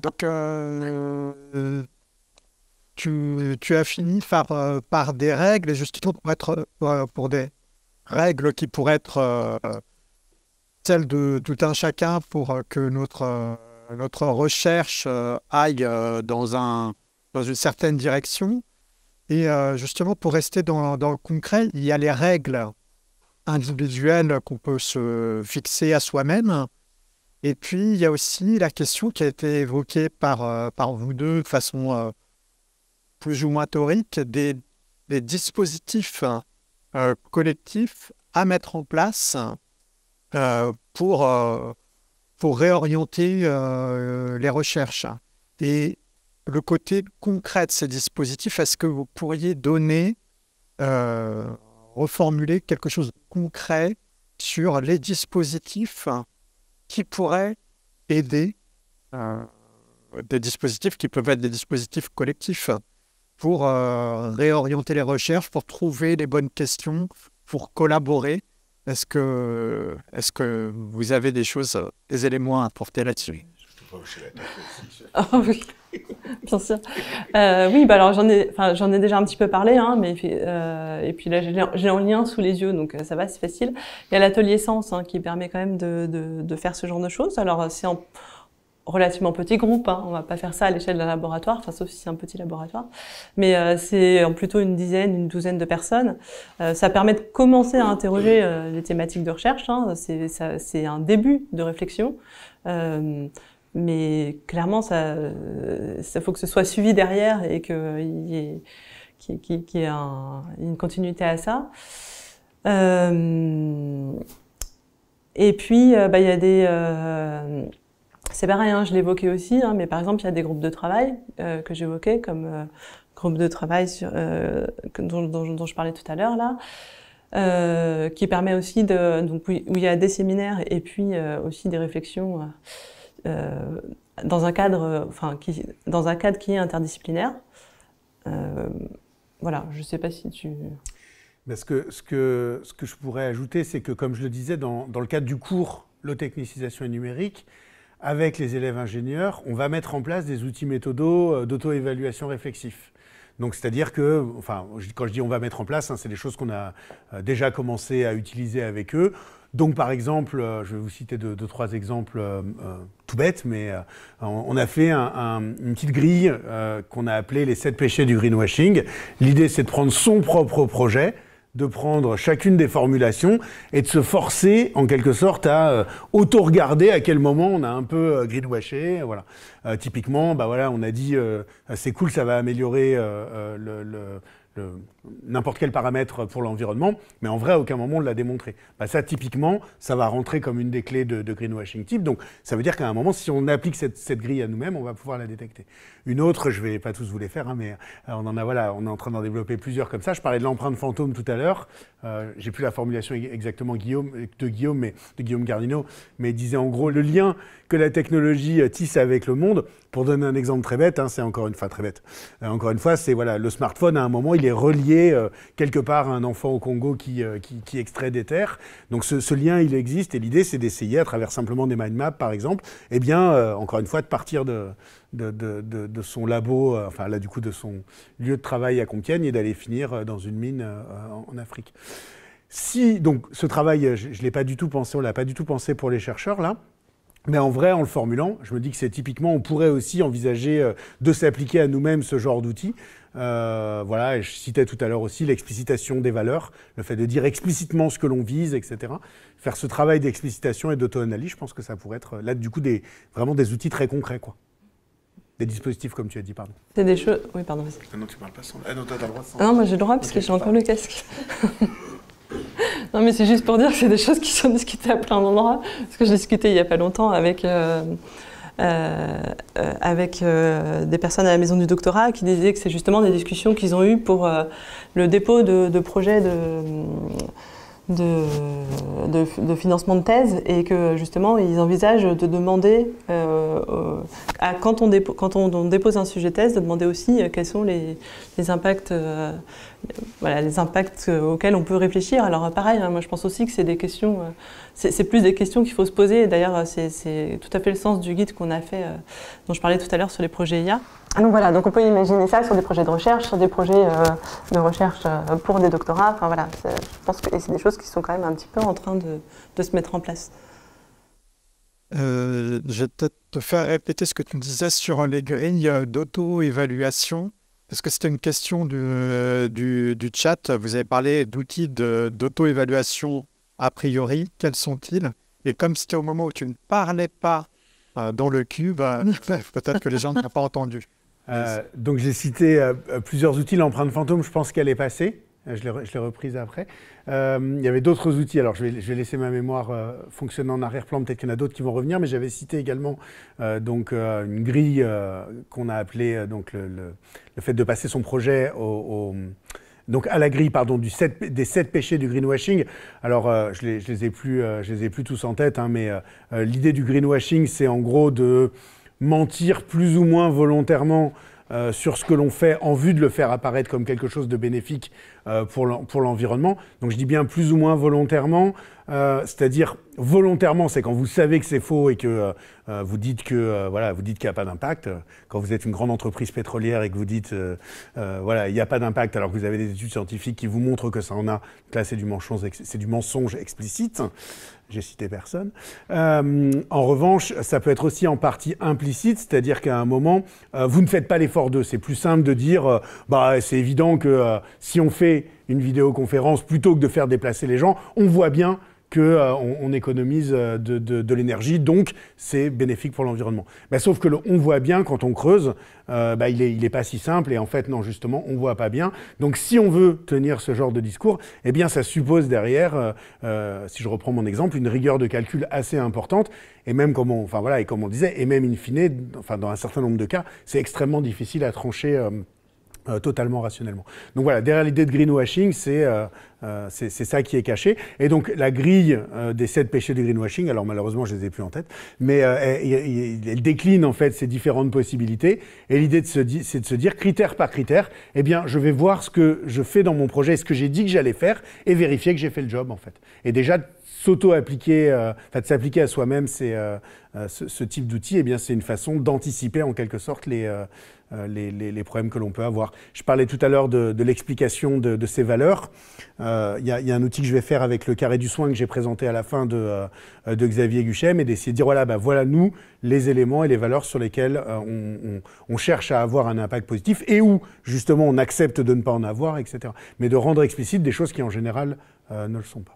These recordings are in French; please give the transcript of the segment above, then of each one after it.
Donc, tu as fini par des règles, justement pour des règles qui pourraient être celles de tout un chacun pour que notre recherche aille dans une certaine direction. Et justement, pour rester dans le concret, il y a les règles individuelles qu'on peut se fixer à soi-même. Et puis, il y a aussi la question qui a été évoquée par vous deux de façon plus ou moins théorique, des dispositifs collectifs à mettre en place euh, pour, euh, pour réorienter les recherches. Et le côté concret de ces dispositifs, est-ce que vous pourriez donner, euh, reformuler quelque chose de concret sur les dispositifs qui pourraient aider, euh, des dispositifs qui peuvent être des dispositifs collectifs pour réorienter les recherches, pour trouver les bonnes questions, pour collaborer. Est-ce que vous avez des éléments à apporter là-dessus? Ah oui, bien sûr. Oui, bah alors j'en ai déjà un petit peu parlé, hein, mais et puis là j'ai en lien sous les yeux, donc ça va, c'est facile. Il y a l'atelier Sens hein, qui permet quand même de faire ce genre de choses. Alors c'est en relativement petit groupe, hein, on va pas faire ça à l'échelle d'un laboratoire, enfin sauf si c'est un petit laboratoire, mais c'est en plutôt une douzaine de personnes. Ça permet de commencer à interroger les thématiques de recherche. Hein, c'est un début de réflexion. Mais clairement, ça faut que ce soit suivi derrière et qu'il y ait une continuité à ça. Et puis, bah, il y a c'est pareil, hein, je l'évoquais aussi, hein, mais par exemple, il y a des groupes de travail que j'évoquais, comme groupe de travail dont je parlais tout à l'heure là, qui permet aussi donc où il y a des séminaires et puis aussi des réflexions. Dans un cadre, dans un cadre qui est interdisciplinaire. Voilà, je ne sais pas si tu... Mais ce que je pourrais ajouter, c'est que, comme je le disais, dans le cadre du cours L'eau technicisation et numérique, avec les élèves ingénieurs, on va mettre en place des outils méthodos d'auto-évaluation réflexif. Donc, c'est-à-dire que, enfin, quand je dis on va mettre en place, hein, c'est des choses qu'on a déjà commencé à utiliser avec eux. Donc, par exemple, je vais vous citer deux, trois exemples tout bêtes, mais on a fait une petite grille qu'on a appelée les 7 péchés du greenwashing. L'idée, c'est de prendre son propre projet, de prendre chacune des formulations et de se forcer, en quelque sorte, à auto-regarder à quel moment on a un peu greenwashé. Voilà. Typiquement, bah voilà, on a dit c'est cool, ça va améliorer n'importe quel paramètre pour l'environnement, mais en vrai, à aucun moment on l'a démontré. Bah ça, typiquement, ça va rentrer comme une des clés de greenwashing type. Donc, ça veut dire qu'à un moment, si on applique cette grille à nous-mêmes, on va pouvoir la détecter. Une autre, je vais pas tous vous les faire, hein, mais on est en train d'en développer plusieurs comme ça. Je parlais de l'empreinte fantôme tout à l'heure. J'ai plus la formulation exactement de Guillaume Gardino, mais il disait en gros le lien que la technologie tisse avec le monde. Pour donner un exemple très bête, hein, c'est encore une fois très bête. Encore une fois, c'est voilà, le smartphone à un moment, il est relié quelque part à un enfant au Congo qui extrait des terres. Donc ce lien, il existe, et l'idée, c'est d'essayer, à travers simplement des mind maps, par exemple, eh bien, encore une fois, de partir de son labo, enfin là, du coup, de son lieu de travail à Compiègne, et d'aller finir dans une mine en Afrique. Si, donc, ce travail, je ne l'ai pas du tout pensé, on ne l'a pas du tout pensé pour les chercheurs, là. Mais en vrai, en le formulant, je me dis que c'est typiquement, on pourrait aussi envisager de s'appliquer à nous-mêmes ce genre d'outils. Voilà, et je citais tout à l'heure aussi l'explicitation des valeurs, le fait de dire explicitement ce que l'on vise, etc. Faire ce travail d'explicitation et d'auto-analyse, je pense que ça pourrait être, là, du coup, vraiment des outils très concrets, quoi. Des dispositifs, comme tu as dit, pardon. C'est des choses... Oui, pardon, vas-y. Ah non, tu parles pas sans... Ah non, t'as le droit sans... Ah non, moi j'ai le droit, parce que j'ai encore le casque. Non, mais c'est juste pour dire que c'est des choses qui sont discutées à plein d'endroits. Parce que j'ai discuté il n'y a pas longtemps avec des personnes à la maison du doctorat qui disaient que c'est justement des discussions qu'ils ont eues pour le dépôt de projets de financement de thèse et que justement ils envisagent de demander quand on dépose un sujet thèse, de demander aussi quels sont les impacts, voilà, les impacts auxquels on peut réfléchir. Alors pareil, hein, moi je pense aussi que c'est des questions, c'est plus des questions qu'il faut se poser. D'ailleurs c'est tout à fait le sens du guide qu'on a fait, dont je parlais tout à l'heure sur les projets IA. Donc voilà, donc on peut imaginer ça sur des projets de recherche, sur des projets de recherche pour des doctorats. Enfin voilà, je pense que c'est des choses qui sont quand même un petit peu en train de se mettre en place. Je vais peut-être te faire répéter ce que tu me disais sur les grilles d'auto-évaluation, parce que c'était une question du chat. Vous avez parlé d'outils d'auto-évaluation a priori. Quels sont-ils? Et comme c'était au moment où tu ne parlais pas dans le cube, peut-être que les gens n'ont pas entendu. Donc j'ai cité plusieurs outils. L'empreinte fantôme, je pense qu'elle est passée. Je l'ai reprise après. Il y avait d'autres outils. Alors je vais laisser ma mémoire fonctionner en arrière-plan. Peut-être qu'il y en a d'autres qui vont revenir. Mais j'avais cité également une grille qu'on a appelée le fait de passer son projet donc à la grille des 7 péchés du greenwashing. Alors je les ai plus tous en tête, hein, mais l'idée du greenwashing, c'est en gros de mentir plus ou moins volontairement sur ce que l'on fait en vue de le faire apparaître comme quelque chose de bénéfique pour l'environnement. Donc je dis bien plus ou moins volontairement, c'est-à-dire volontairement, c'est quand vous savez que c'est faux et que vous dites que vous dites qu'il n'y a pas d'impact. Quand vous êtes une grande entreprise pétrolière et que vous dites il n'y a pas d'impact alors que vous avez des études scientifiques qui vous montrent que ça en a. Donc là, c'est du mensonge explicite. J'ai cité personne. En revanche, ça peut être aussi en partie implicite, c'est-à-dire qu'à un moment, vous ne faites pas l'effort d'eux. C'est plus simple de dire, c'est évident que si on fait une vidéoconférence, plutôt que de faire déplacer les gens, on voit bien qu'on économise de l'énergie, donc c'est bénéfique pour l'environnement. Sauf que on voit bien, quand on creuse, il est pas si simple, et en fait, non, justement, on voit pas bien. Donc si on veut tenir ce genre de discours, eh bien, ça suppose derrière, si je reprends mon exemple, une rigueur de calcul assez importante, et même, comme on disait, et même in fine, dans un certain nombre de cas, c'est extrêmement difficile à trancher totalement rationnellement. Donc voilà, derrière l'idée de greenwashing, c'est ça qui est caché. Et donc la grille des 7 péchés du greenwashing, alors malheureusement je les ai plus en tête, mais elle décline en fait ces différentes possibilités. Et l'idée c'est de se dire, critère par critère, eh bien je vais voir ce que je fais dans mon projet, ce que j'ai dit que j'allais faire, et vérifier que j'ai fait le job en fait. Et déjà s'auto-appliquer, de s'appliquer à soi-même ce type d'outil, eh bien c'est une façon d'anticiper en quelque sorte les problèmes que l'on peut avoir. Je parlais tout à l'heure de l'explication de ces valeurs. Il y a un outil que je vais faire avec le carré du soin que j'ai présenté à la fin de Xavier Guchem, et d'essayer de dire voilà nous les éléments et les valeurs sur lesquels on cherche à avoir un impact positif et où justement on accepte de ne pas en avoir, etc. Mais de rendre explicite des choses qui en général ne le sont pas.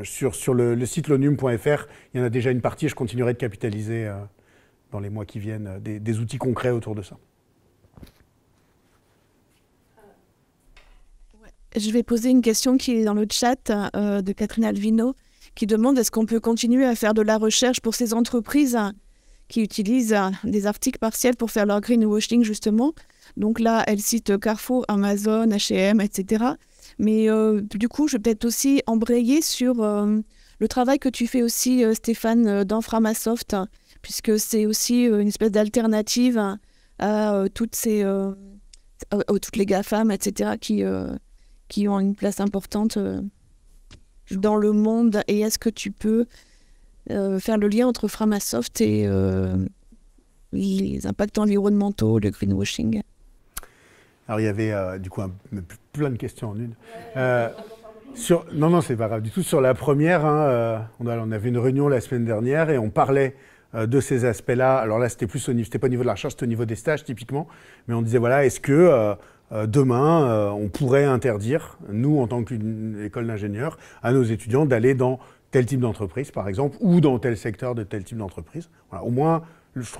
Sur le site lonum.fr, il y en a déjà une partie, je continuerai de capitaliser dans les mois qui viennent, des outils concrets autour de ça. Je vais poser une question qui est dans le chat de Catherine Alvino, qui demande est-ce qu'on peut continuer à faire de la recherche pour ces entreprises qui utilisent des articles partiels pour faire leur greenwashing, justement. Donc là, elle cite Carrefour, Amazon, H&M, etc. Mais du coup, je vais peut-être aussi embrayer sur le travail que tu fais aussi, Stéphane, dans Framasoft, puisque c'est aussi une espèce d'alternative à toutes les GAFAM, etc., qui ont une place importante dans le monde. Et est-ce que tu peux faire le lien entre Framasoft et les impacts environnementaux, le greenwashing? Alors il y avait du coup plein de questions en une. Non, c'est pas grave du tout. Sur la première, on avait une réunion la semaine dernière et on parlait de ces aspects-là. Alors là, c'était pas au niveau de la recherche, c'était au niveau des stages typiquement. Mais on disait est-ce que demain, on pourrait interdire, nous en tant qu'école d'ingénieurs, à nos étudiants d'aller dans tel type d'entreprise, par exemple, ou dans tel secteur de tel type d'entreprise. Voilà, au moins.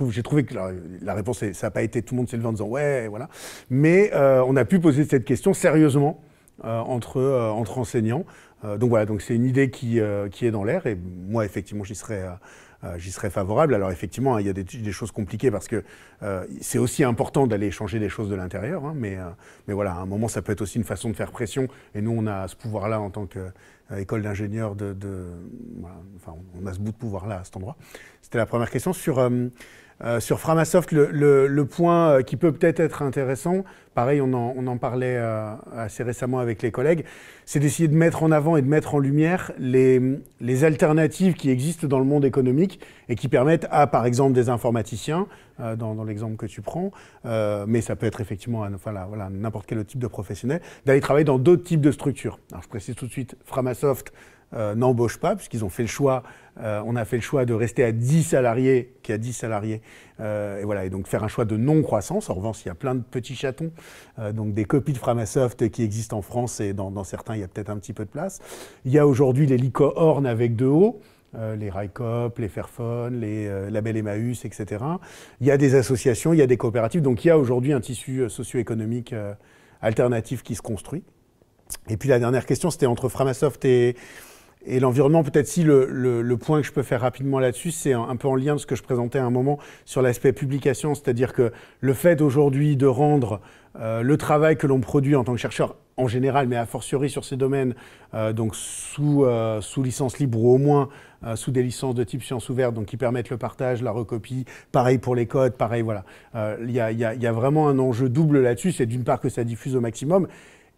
J'ai trouvé que la réponse, ça n'a pas été tout le monde s'est levé en disant ouais, voilà. Mais on a pu poser cette question sérieusement entre enseignants. Donc voilà, donc c'est une idée qui est dans l'air. Et moi, effectivement, j'y serais j'y serais favorable. Alors effectivement, il y a des choses compliquées parce que c'est aussi important d'aller changer des choses de l'intérieur, hein, mais voilà, à un moment, ça peut être aussi une façon de faire pression. Et nous, on a ce pouvoir-là en tant qu'école d'ingénieurs voilà, enfin, on a ce bout de pouvoir-là à cet endroit. C'était la première question. Sur Framasoft, le point qui peut peut-être être intéressant, pareil, on en parlait assez récemment avec les collègues, c'est d'essayer de mettre en avant et de mettre en lumière les alternatives qui existent dans le monde économique et qui permettent à, par exemple, des informaticiens, dans l'exemple que tu prends, mais ça peut être effectivement voilà, n'importe quel autre type de professionnel, d'aller travailler dans d'autres types de structures. Alors je précise tout de suite, Framasoft n'embauche pas, puisqu'ils ont fait le choix, on a fait le choix de rester à 10 salariés, et voilà, et donc faire un choix de non-croissance. En revanche, il y a plein de petits chatons, donc des copies de Framasoft qui existent en France, et dans certains, il y a peut-être un petit peu de place. Il y a aujourd'hui les licornes avec 2 O, les Raikop, les Fairphone, les Label Emmaüs, etc. Il y a des associations, il y a des coopératives, donc il y a aujourd'hui un tissu socio-économique alternatif qui se construit. Et puis la dernière question, c'était entre Framasoft et l'environnement. Peut-être si le point que je peux faire rapidement là-dessus, c'est un peu en lien de ce que je présentais à un moment sur l'aspect publication, c'est-à-dire que le fait aujourd'hui de rendre le travail que l'on produit en tant que chercheur en général, mais a fortiori sur ces domaines, donc sous licence libre ou au moins sous des licences de type sciences ouvertes, donc qui permettent le partage, la recopie, pareil pour les codes, pareil, voilà. Il y a vraiment un enjeu double là-dessus, c'est d'une part que ça diffuse au maximum,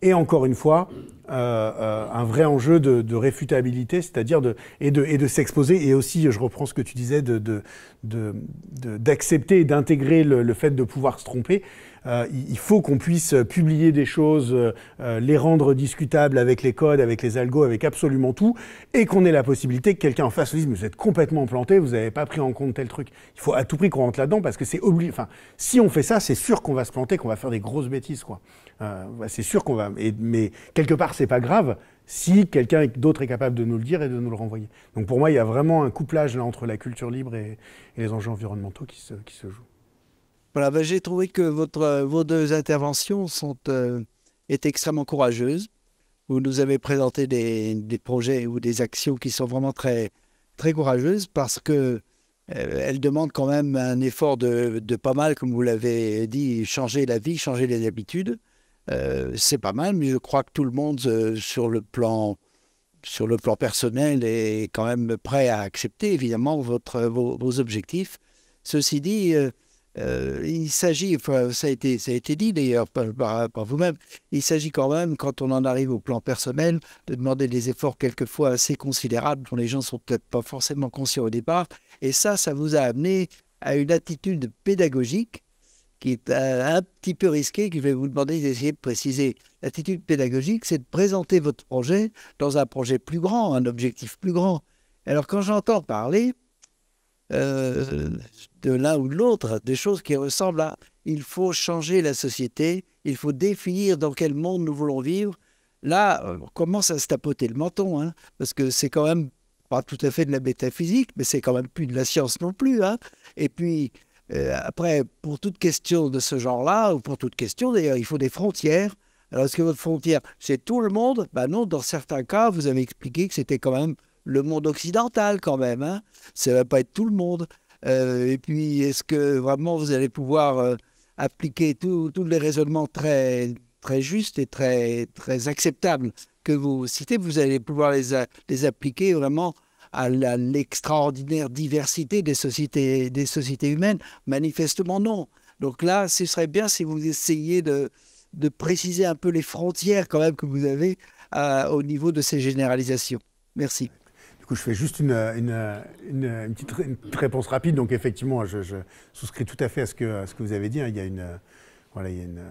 et encore une fois, un vrai enjeu de réfutabilité, c'est-à-dire de s'exposer, et aussi, je reprends ce que tu disais, d'accepter et d'intégrer le fait de pouvoir se tromper. Il faut qu'on puisse publier des choses, les rendre discutables avec les codes, avec les algos, avec absolument tout, et qu'on ait la possibilité que quelqu'un en face nous dise « mais vous êtes complètement planté, vous n'avez pas pris en compte tel truc ». Il faut à tout prix qu'on rentre là-dedans, parce que c'est obligé. Enfin, si on fait ça, c'est sûr qu'on va se planter, qu'on va faire des grosses bêtises, quoi. C'est sûr qu'on va... Mais quelque part, c'est pas grave si quelqu'un d'autre est capable de nous le dire et de nous le renvoyer. Donc pour moi, il y a vraiment un couplage là, entre la culture libre et les enjeux environnementaux qui se jouent. Voilà, ben, j'ai trouvé que vos 2 interventions étaient extrêmement courageuses. Vous nous avez présenté des projets ou des actions qui sont vraiment très, très courageuses parce que elles demandent quand même un effort de pas mal, comme vous l'avez dit, changer la vie, changer les habitudes. C'est pas mal, mais je crois que tout le monde, sur le plan personnel, est quand même prêt à accepter, évidemment, vos objectifs. Ceci dit, il s'agit, enfin, ça a été dit d'ailleurs par vous-même, il s'agit quand même, quand on en arrive au plan personnel, de demander des efforts quelquefois assez considérables dont les gens ne sont peut-être pas forcément conscients au départ. Et ça vous a amené à une attitude pédagogique qui est un petit peu risquée, que je vais vous demander d'essayer de préciser. L'attitude pédagogique, c'est de présenter votre projet dans un projet plus grand, un objectif plus grand. Alors quand j'entends parler de l'un ou de l'autre, des choses qui ressemblent à « il faut changer la société, il faut définir dans quel monde nous voulons vivre », là, on commence à se tapoter le menton, hein, parce que c'est quand même pas tout à fait de la métaphysique, mais c'est quand même plus de la science non plus. Hein. Et puis, après, pour toute question de ce genre-là, ou pour toute question d'ailleurs, il faut des frontières. Alors, est-ce que votre frontière, c'est tout le monde? Ben non, dans certains cas, vous avez expliqué que c'était quand même le monde occidental quand même. Hein. Ça ne va pas être tout le monde. Et puis, est-ce que vraiment vous allez pouvoir appliquer tous les raisonnements très, très justes et très, très acceptables que vous citez? Vous allez pouvoir les appliquer vraiment à l'extraordinaire diversité des sociétés humaines? Manifestement non. Donc là, ce serait bien si vous essayiez de préciser un peu les frontières quand même que vous avez au niveau de ces généralisations. Merci. Du coup, je fais juste une petite réponse rapide. Donc effectivement, je souscris tout à fait à ce que vous avez dit. Il y a une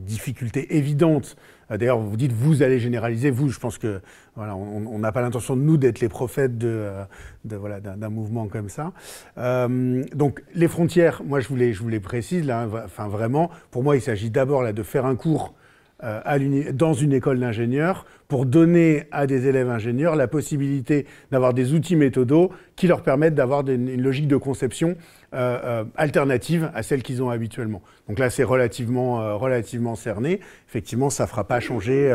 difficulté évidente. D'ailleurs, vous dites, vous allez généraliser. Vous, je pense que voilà, on n'a pas l'intention de nous d'être les prophètes d'un mouvement comme ça. Donc, les frontières, moi, je vous les précise. Là, enfin, vraiment, pour moi, il s'agit d'abord là de faire un cours dans une école d'ingénieurs pour donner à des élèves ingénieurs la possibilité d'avoir des outils méthodaux qui leur permettent d'avoir une logique de conception alternative à celle qu'ils ont habituellement. Donc là, c'est relativement cerné. Effectivement, ça ne fera pas changer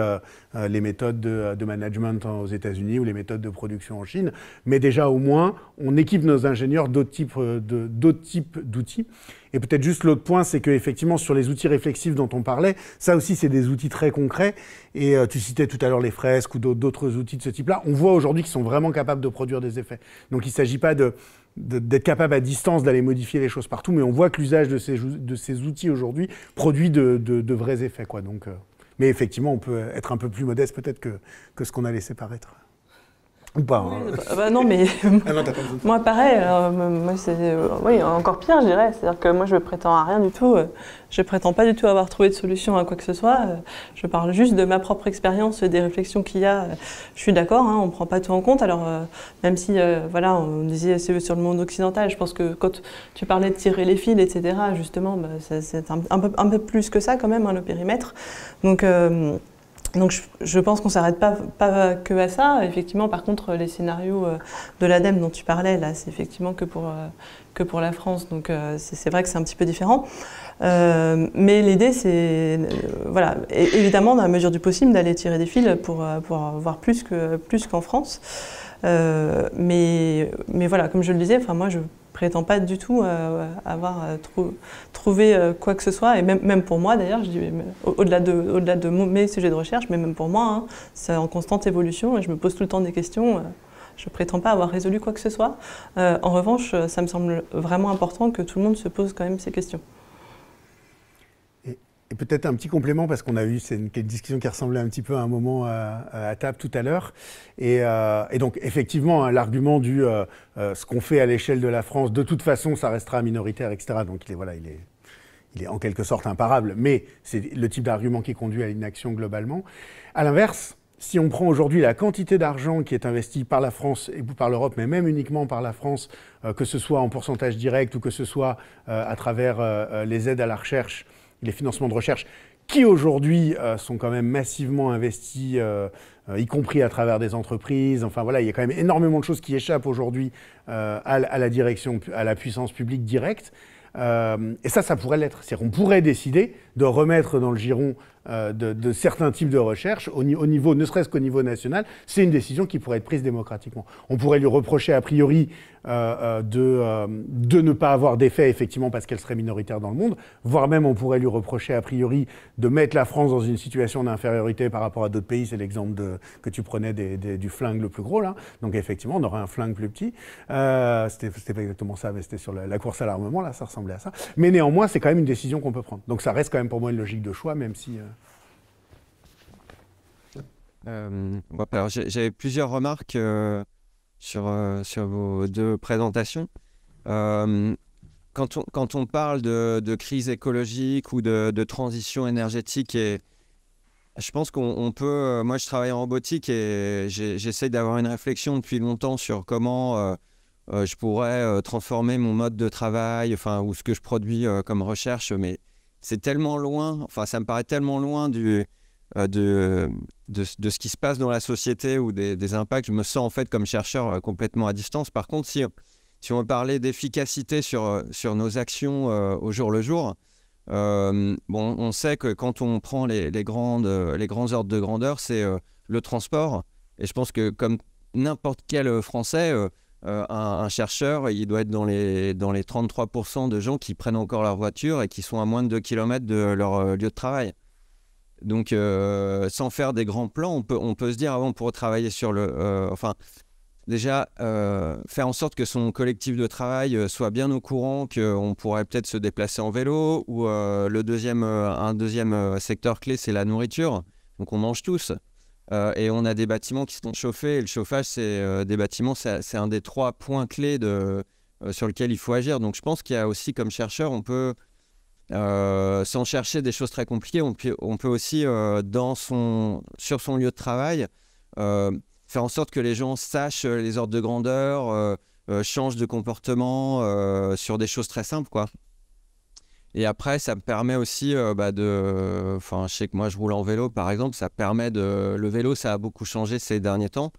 les méthodes de management aux États-Unis ou les méthodes de production en Chine. Mais déjà, au moins, on équipe nos ingénieurs d'autres types d'outils. Et peut-être juste l'autre point, c'est qu'effectivement, sur les outils réflexifs dont on parlait, ça aussi, c'est des outils très concrets. Et tu citais tout à l'heure les fresques ou d'autres outils de ce type-là. On voit aujourd'hui qu'ils sont vraiment capables de produire des effets. Donc, il ne s'agit pas d'être capable à distance d'aller modifier les choses partout, mais on voit que l'usage de ces outils aujourd'hui produit de vrais effets, quoi. Donc, mais effectivement, on peut être un peu plus modeste peut-être que ce qu'on a laissé paraître. Ou pas, hein. Bah non, mais Ah non, t'as pas besoin. moi pareil, moi c'est oui, encore pire, je dirais. C'est-à-dire que moi je prétends à rien du tout. Je prétends pas du tout avoir trouvé de solution à quoi que ce soit. Je parle juste de ma propre expérience, des réflexions qu'il y a. Je suis d'accord, hein, on prend pas tout en compte. Alors même si voilà, on disait c'est sur le monde occidental, je pense que quand tu parlais de tirer les fils, etc. Justement, bah, c'est un peu plus que ça quand même, hein, le périmètre. Donc je pense qu'on ne s'arrête pas que à ça. Effectivement, par contre, les scénarios de l'ADEME dont tu parlais, là, c'est effectivement que pour la France. Donc c'est vrai que c'est un petit peu différent. Mais l'idée, c'est voilà, évidemment, dans la mesure du possible, d'aller tirer des fils pour avoir plus qu'en France. Mais voilà, comme je le disais, moi, je prétends pas du tout avoir trouvé quoi que ce soit, et même pour moi d'ailleurs, je dis au-delà de mes sujets de recherche, mais même pour moi, hein, c'est en constante évolution et je me pose tout le temps des questions. Je prétends pas avoir résolu quoi que ce soit. En revanche, ça me semble vraiment important que tout le monde se pose quand même ces questions. Et peut-être un petit complément, parce qu'on a eu une discussion qui ressemblait un petit peu à un moment à table tout à l'heure. Et donc, effectivement, hein, l'argument du ce qu'on fait à l'échelle de la France, de toute façon, ça restera minoritaire, etc. Donc, il est en quelque sorte imparable. Mais c'est le type d'argument qui conduit à l'inaction globalement. À l'inverse, si on prend aujourd'hui la quantité d'argent qui est investie par la France et par l'Europe, mais même uniquement par la France, que ce soit en pourcentage direct ou que ce soit à travers les aides à la recherche, les financements de recherche, qui aujourd'hui sont quand même massivement investis, y compris à travers des entreprises. Enfin voilà, il y a quand même énormément de choses qui échappent aujourd'hui à la direction, à la puissance publique directe. Et ça pourrait l'être. C'est-à-dire qu'on pourrait décider de remettre dans le giron de certains types de recherche, au niveau, ne serait-ce qu'au niveau national. C'est une décision qui pourrait être prise démocratiquement. On pourrait lui reprocher a priori de ne pas avoir d'effet, effectivement, parce qu'elle serait minoritaire dans le monde, voire même on pourrait lui reprocher a priori de mettre la France dans une situation d'infériorité par rapport à d'autres pays. C'est l'exemple que tu prenais du flingue le plus gros, là. Donc effectivement, on aurait un flingue plus petit. C'était pas exactement ça, mais c'était sur la course à l'armement, là, ça ressemblait à ça. Mais néanmoins, c'est quand même une décision qu'on peut prendre. Donc ça reste quand même pour moi une logique de choix, même si... Alors, j'avais plusieurs remarques sur vos deux présentations. Quand on parle de crise écologique ou de transition énergétique, et je pense qu'on peut... moi, je travaille en robotique et j'essaie d'avoir une réflexion depuis longtemps sur comment je pourrais transformer mon mode de travail, ou ce que je produis comme recherche, mais c'est tellement loin, ça me paraît tellement loin de ce qui se passe dans la société ou des impacts. Je me sens en fait comme chercheur complètement à distance. Par contre, si on parlait d'efficacité sur nos actions au jour le jour, on sait que quand on prend les grands ordres de grandeur, c'est le transport. Et je pense que comme n'importe quel Français, un chercheur, il doit être dans les 33% de gens qui prennent encore leur voiture et qui sont à moins de 2 km de leur lieu de travail. Donc, sans faire des grands plans, on peut se dire, on pourrait travailler sur déjà, faire en sorte que son collectif de travail soit bien au courant qu'on pourrait peut-être se déplacer en vélo, ou un deuxième secteur clé, c'est la nourriture. Donc, on mange tous. Et on a des bâtiments qui sont chauffés. Et le chauffage, des bâtiments, c'est un des 3 points clés sur lesquels il faut agir. Donc, je pense qu'il y a aussi, comme chercheur, on peut... sans chercher des choses très compliquées, on peut aussi, sur son lieu de travail, faire en sorte que les gens sachent les ordres de grandeur, changent de comportement sur des choses très simples, quoi. Et après, ça me permet aussi je sais que moi, je roule en vélo, par exemple, le vélo, ça a beaucoup changé ces derniers temps,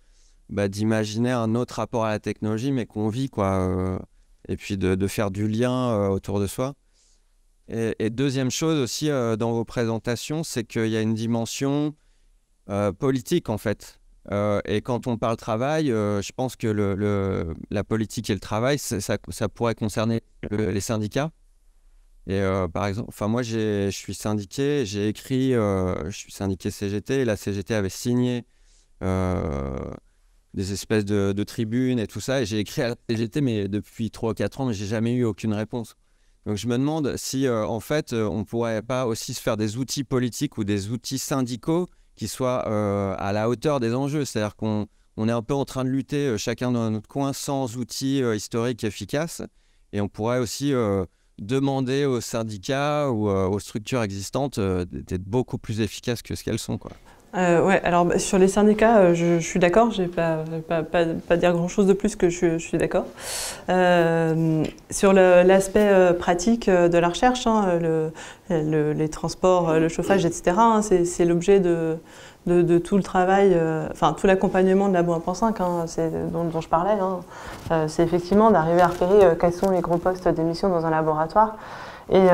d'imaginer un autre rapport à la technologie, mais qu'on vit, quoi. et puis de faire du lien autour de soi. Et deuxième chose aussi dans vos présentations, c'est qu'il y a une dimension politique en fait. Et quand on parle travail, je pense que la politique et le travail, ça pourrait concerner les syndicats. Et par exemple, moi je suis syndiqué, j'ai écrit, je suis syndiqué CGT, et la CGT avait signé des espèces de tribunes et tout ça, et j'ai écrit à la CGT mais depuis 3 ou 4 ans, mais j'ai jamais eu aucune réponse. Donc je me demande si en fait on pourrait pas aussi se faire des outils politiques ou des outils syndicaux qui soient à la hauteur des enjeux. C'est-à-dire qu'on est un peu en train de lutter chacun dans notre coin sans outils historiques efficaces, et on pourrait aussi demander aux syndicats ou aux structures existantes d'être beaucoup plus efficaces que ce qu'elles sont, quoi. Ouais, alors sur les syndicats, je suis d'accord, je ne vais pas dire grand-chose de plus que je suis d'accord. Sur l'aspect pratique de la recherche, hein, les transports, le chauffage, etc., hein, c'est l'objet de tout le travail, enfin tout l'accompagnement de Labo 1.5, hein, dont je parlais. Hein. C'est effectivement d'arriver à repérer quels sont les gros postes d'émission dans un laboratoire et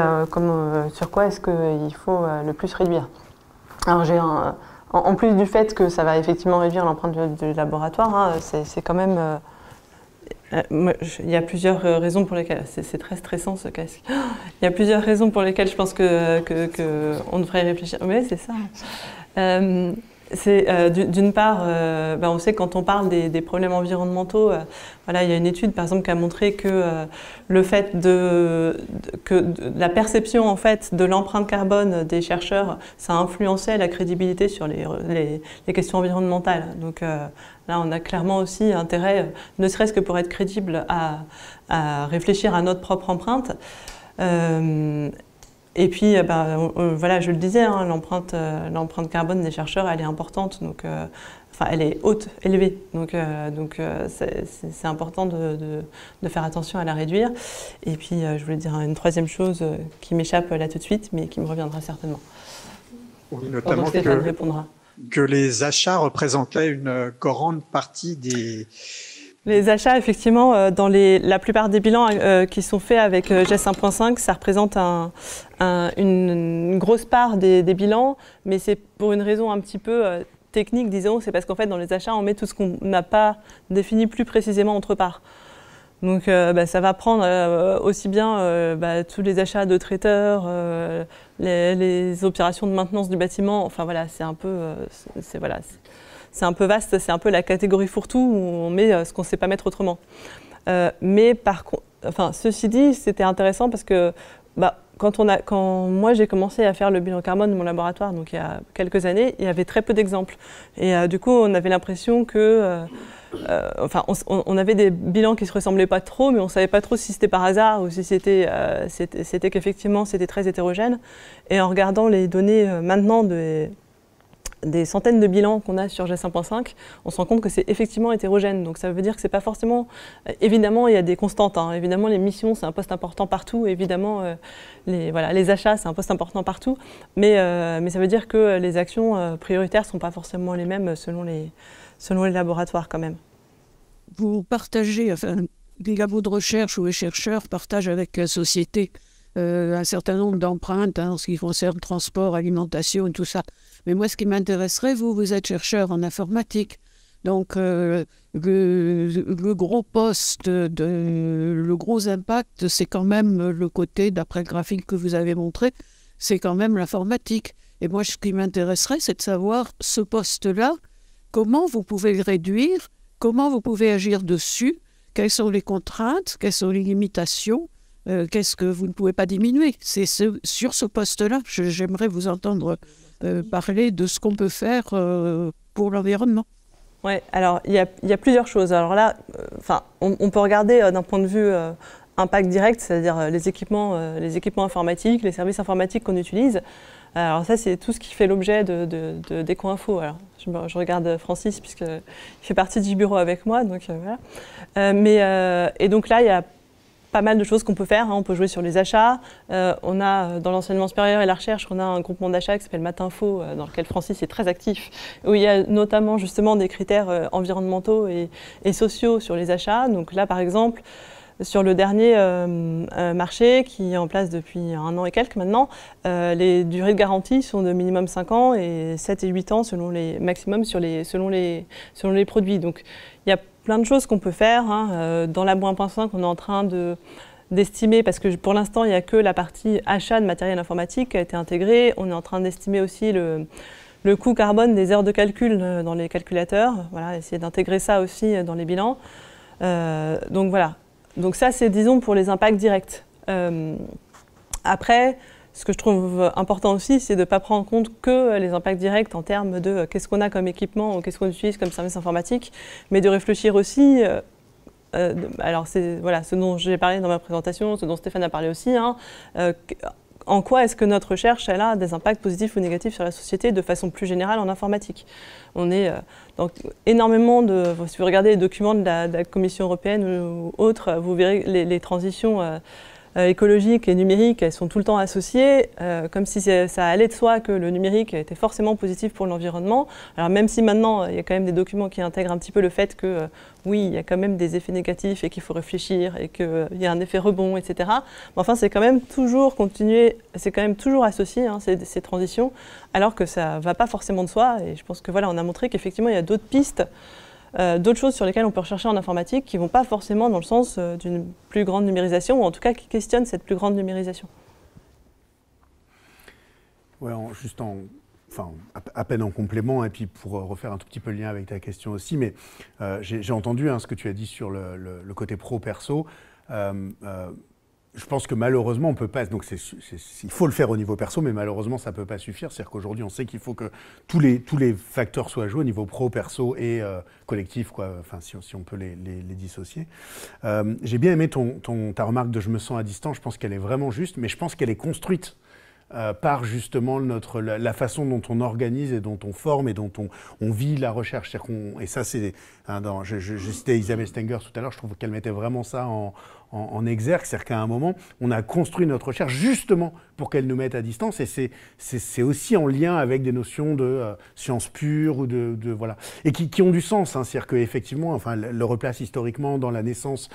sur quoi est-ce qu'il faut le plus réduire. Alors en plus du fait que ça va effectivement réduire l'empreinte du laboratoire, hein, c'est quand même... il y a plusieurs raisons pour lesquelles... C'est très stressant ce casque. Il y a plusieurs raisons pour lesquelles je pense qu'on devrait y réfléchir. Oui, c'est ça. D'une part, on sait que quand on parle des problèmes environnementaux, voilà, il y a une étude par exemple qui a montré que le fait la perception en fait de l'empreinte carbone des chercheurs, ça influençait la crédibilité sur les questions environnementales. Donc là, on a clairement aussi intérêt, ne serait-ce que pour être crédible, à réfléchir à notre propre empreinte. Et puis, voilà, je le disais, hein, l'empreinte carbone des chercheurs, elle est importante, donc, elle est haute, élevée. Donc c'est important de faire attention à la réduire. Et puis, je voulais dire une troisième chose qui m'échappe là tout de suite, mais qui me reviendra certainement. Oui, notamment Stéphane répondra. Que les achats représentaient une grande partie des... Les achats, effectivement, dans la plupart des bilans qui sont faits avec GES 1.5, ça représente une grosse part des bilans, mais c'est pour une raison un petit peu technique, disons, c'est parce qu'en fait, dans les achats, on met tout ce qu'on n'a pas défini plus précisément autre part. Donc, ça va prendre aussi bien tous les achats de traiteurs, les opérations de maintenance du bâtiment, enfin voilà, c'est un peu... C'est un peu vaste, c'est un peu la catégorie fourre-tout où on met ce qu'on ne sait pas mettre autrement. Mais par contre, ceci dit, c'était intéressant parce que quand moi j'ai commencé à faire le bilan carbone de mon laboratoire, donc il y a quelques années, il y avait très peu d'exemples. Et du coup, on avait l'impression que... on avait des bilans qui ne se ressemblaient pas trop, mais on ne savait pas trop si c'était par hasard ou si c'était qu'effectivement c'était très hétérogène. Et en regardant les données maintenant des centaines de bilans qu'on a sur GES 1.5, on se rend compte que c'est effectivement hétérogène. Donc ça veut dire que c'est pas forcément... Évidemment, il y a des constantes. Hein. Évidemment, les missions, c'est un poste important partout. Évidemment, les achats, c'est un poste important partout. Mais ça veut dire que les actions prioritaires ne sont pas forcément les mêmes selon les laboratoires quand même. Vous partagez, les labos de recherche ou les chercheurs partagent avec la société un certain nombre d'empreintes en ce qui concerne transport, alimentation et tout ça. Mais moi, ce qui m'intéresserait, vous êtes chercheur en informatique. Donc, le gros poste, le gros impact, c'est quand même le côté, d'après le graphique que vous avez montré, c'est quand même l'informatique. Et moi, ce qui m'intéresserait, c'est de savoir ce poste-là, comment vous pouvez le réduire, comment vous pouvez agir dessus, quelles sont les contraintes, quelles sont les limitations, qu'est-ce que vous ne pouvez pas diminuer. C'est sur ce poste-là, j'aimerais vous entendre parler de ce qu'on peut faire pour l'environnement. Oui, alors il y a plusieurs choses. Alors là, on peut regarder d'un point de vue impact direct, c'est-à-dire les équipements informatiques, les services informatiques qu'on utilise. Alors ça, c'est tout ce qui fait l'objet d'Eco-Info. Alors, je regarde Francis, puisqu'il fait partie du bureau avec moi. Donc, voilà. Et donc là, il y a pas mal de choses qu'on peut faire. Hein. On peut jouer sur les achats. On a, dans l'enseignement supérieur et la recherche, on a un groupement d'achat qui s'appelle Matinfo, dans lequel Francis est très actif, où il y a notamment justement des critères environnementaux et sociaux sur les achats. Donc là, par exemple, sur le dernier marché qui est en place depuis 1 an et quelques maintenant, les durées de garantie sont de minimum 5 ans et 7 et 8 ans selon les maximum selon les produits. Donc il y a plein de choses qu'on peut faire. Dans la 1.5, on est en train d'estimer, parce que pour l'instant, il n'y a que la partie achat de matériel informatique qui a été intégrée. On est en train d'estimer aussi le coût carbone des heures de calcul dans les calculateurs. Voilà, essayer d'intégrer ça aussi dans les bilans. Donc voilà. Donc ça, c'est, disons, pour les impacts directs. Après, ce que je trouve important aussi, c'est de ne pas prendre en compte que les impacts directs en termes de qu'est-ce qu'on a comme équipement ou qu'est-ce qu'on utilise comme service informatique, mais de réfléchir aussi, alors c'est voilà, ce dont j'ai parlé dans ma présentation, ce dont Stéphane a parlé aussi, en quoi est-ce que notre recherche elle a des impacts positifs ou négatifs sur la société de façon plus générale en informatique. On est dans énormément de... Si vous regardez les documents de la Commission européenne ou autres, vous verrez les transitions écologiques et numériques, elles sont tout le temps associées, comme si ça allait de soi que le numérique était forcément positif pour l'environnement. Alors même si maintenant, il y a quand même des documents qui intègrent un petit peu le fait que oui, il y a quand même des effets négatifs et qu'il faut réfléchir et qu'il y a un effet rebond, etc. Mais enfin, c'est quand même toujours c'est quand même toujours associé, ces transitions, alors que ça ne va pas forcément de soi. Et je pense que voilà, on a montré qu'effectivement, il y a d'autres pistes, d'autres choses sur lesquelles on peut rechercher en informatique qui ne vont pas forcément dans le sens d'une plus grande numérisation, ou en tout cas qui questionnent cette plus grande numérisation. Ouais, à peine en complément, et puis pour refaire un tout petit peu le lien avec ta question aussi, mais j'ai entendu ce que tu as dit sur le côté pro-perso. Je pense que malheureusement, on peut pas. Donc, il faut le faire au niveau perso, mais malheureusement, ça peut pas suffire. C'est-à-dire qu'aujourd'hui, on sait qu'il faut que tous les facteurs soient joués au niveau pro, perso et collectif, quoi. Enfin, si on peut les dissocier. J'ai bien aimé ta remarque de « je me sens à distance ». Je pense qu'elle est vraiment juste, mais je pense qu'elle est construite par justement la façon dont on organise et dont on forme et dont on vit la recherche. Et ça, c'est... je citais Isabelle Stenger tout à l'heure, je trouve qu'elle mettait vraiment ça en exergue. C'est-à-dire qu'à un moment, on a construit notre recherche justement pour qu'elle nous mette à distance. Et c'est aussi en lien avec des notions de science pure ou voilà. Et qui ont du sens. C'est-à-dire qu'effectivement, enfin, le replace historiquement dans la naissance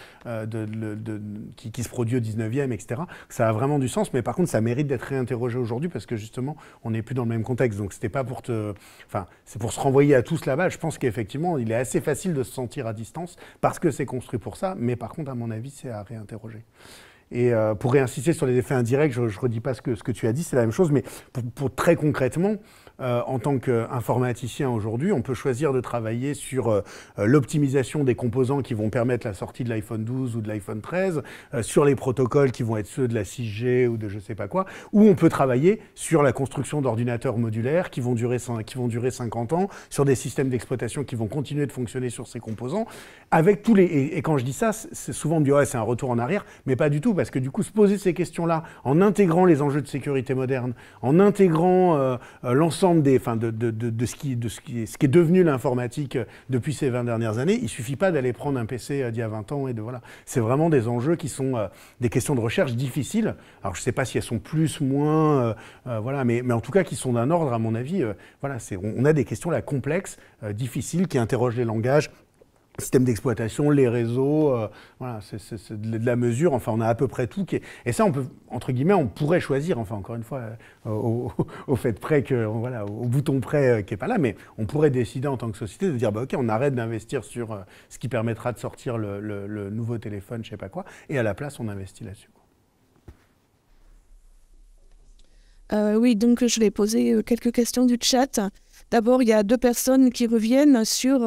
qui se produit au 19e, etc. Ça a vraiment du sens. Mais par contre, ça mérite d'être réinterrogé aujourd'hui parce que justement, on n'est plus dans le même contexte. Donc, c'était pas pour c'est pour se renvoyer à tous là-bas. Je pense qu'effectivement, il est assez facile de se sentir à distance parce que c'est construit pour ça. Mais par contre, à mon avis, c'est à réinterroger. Et pour réinsister sur les effets indirects, je ne redis pas ce que tu as dit, c'est la même chose, mais pour très concrètement, en tant qu'informaticien aujourd'hui, on peut choisir de travailler sur l'optimisation des composants qui vont permettre la sortie de l'iPhone 12 ou de l'iPhone 13, sur les protocoles qui vont être ceux de la 6G ou de je ne sais pas quoi, ou on peut travailler sur la construction d'ordinateurs modulaires qui vont durer 50 ans, sur des systèmes d'exploitation qui vont continuer de fonctionner sur ces composants, avec tous les... Et quand je dis ça, c'est souvent on me dit ouais, c'est un retour en arrière, mais pas du tout, parce que du coup, se poser ces questions-là, en intégrant les enjeux de sécurité moderne, en intégrant l'ensemble de ce qui est devenu l'informatique depuis ces 20 dernières années, il ne suffit pas d'aller prendre un PC d'il y a 20 ans et de voilà. C'est vraiment des enjeux qui sont des questions de recherche difficiles. Alors je ne sais pas si elles sont plus, moins, voilà, mais en tout cas qui sont d'un ordre, à mon avis, voilà, on a des questions là complexes, difficiles, qui interrogent les langages, système d'exploitation, les réseaux, voilà, c'est de la mesure, enfin on a à peu près tout. Et ça, on peut, entre guillemets, on pourrait choisir, enfin encore une fois, au fait près, voilà, au bouton près qui n'est pas là, mais on pourrait décider en tant que société de dire, bah, ok, on arrête d'investir sur ce qui permettra de sortir le nouveau téléphone, je ne sais pas quoi, et à la place, on investit là-dessus. Oui, donc je vais poser quelques questions du chat. D'abord, il y a 2 personnes qui reviennent sur...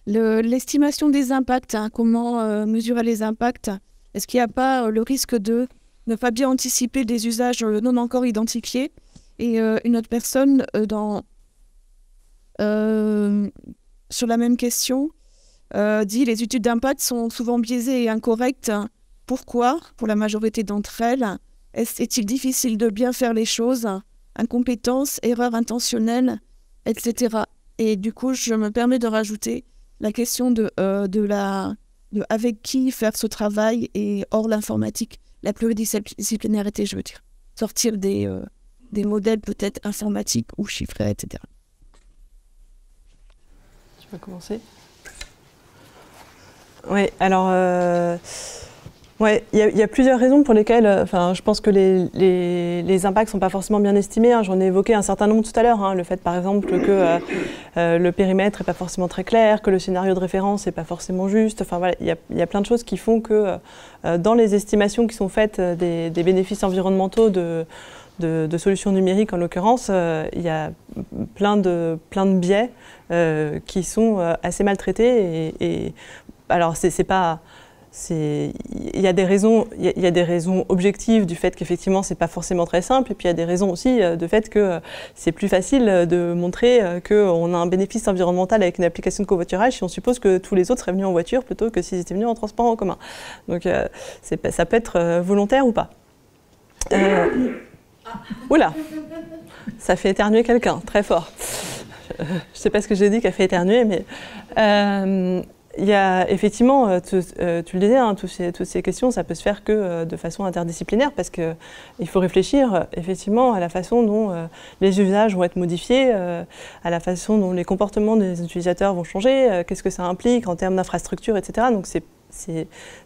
l'estimation des impacts, comment mesurer les impacts. Est-ce qu'il n'y a pas le risque de ne pas bien anticiper des usages non encore identifiés? Et une autre personne, sur la même question, dit « Les études d'impact sont souvent biaisées et incorrectes. Pourquoi, pour la majorité d'entre elles, est-il difficile de bien faire les choses? Incompétence, erreur intentionnelle, etc. » Et du coup, je me permets de rajouter la question de avec qui faire ce travail et hors l'informatique, la pluridisciplinarité, je veux dire. Sortir des modèles peut-être informatiques ou chiffrés, etc. Tu peux commencer? Oui, alors Ouais, il y a plusieurs raisons pour lesquelles, je pense que les impacts sont pas forcément bien estimés, hein. J'en ai évoqué un certain nombre tout à l'heure, hein. Le fait, par exemple, que le périmètre est pas forcément très clair, que le scénario de référence est pas forcément juste. Enfin voilà, il y a plein de choses qui font que dans les estimations qui sont faites des bénéfices environnementaux de solutions numériques, en l'occurrence, il y a plein de biais qui sont assez mal traités. Et alors, c'est pas... Il y a des raisons objectives du fait qu'effectivement c'est pas forcément très simple, et puis il y a des raisons aussi de fait que c'est plus facile de montrer qu'on a un bénéfice environnemental avec une application de covoiturage si on suppose que tous les autres seraient venus en voiture plutôt que s'ils étaient venus en transport en commun. Donc ça peut être volontaire ou pas. Oula, ça fait éternuer quelqu'un, très fort. Je sais pas ce que j'ai dit qui a fait éternuer, mais... il y a effectivement, tu le disais, hein, toutes ces questions, ça peut se faire que de façon interdisciplinaire, parce qu'il faut réfléchir effectivement à la façon dont les usages vont être modifiés, à la façon dont les comportements des utilisateurs vont changer, qu'est-ce que ça implique en termes d'infrastructure, etc. Donc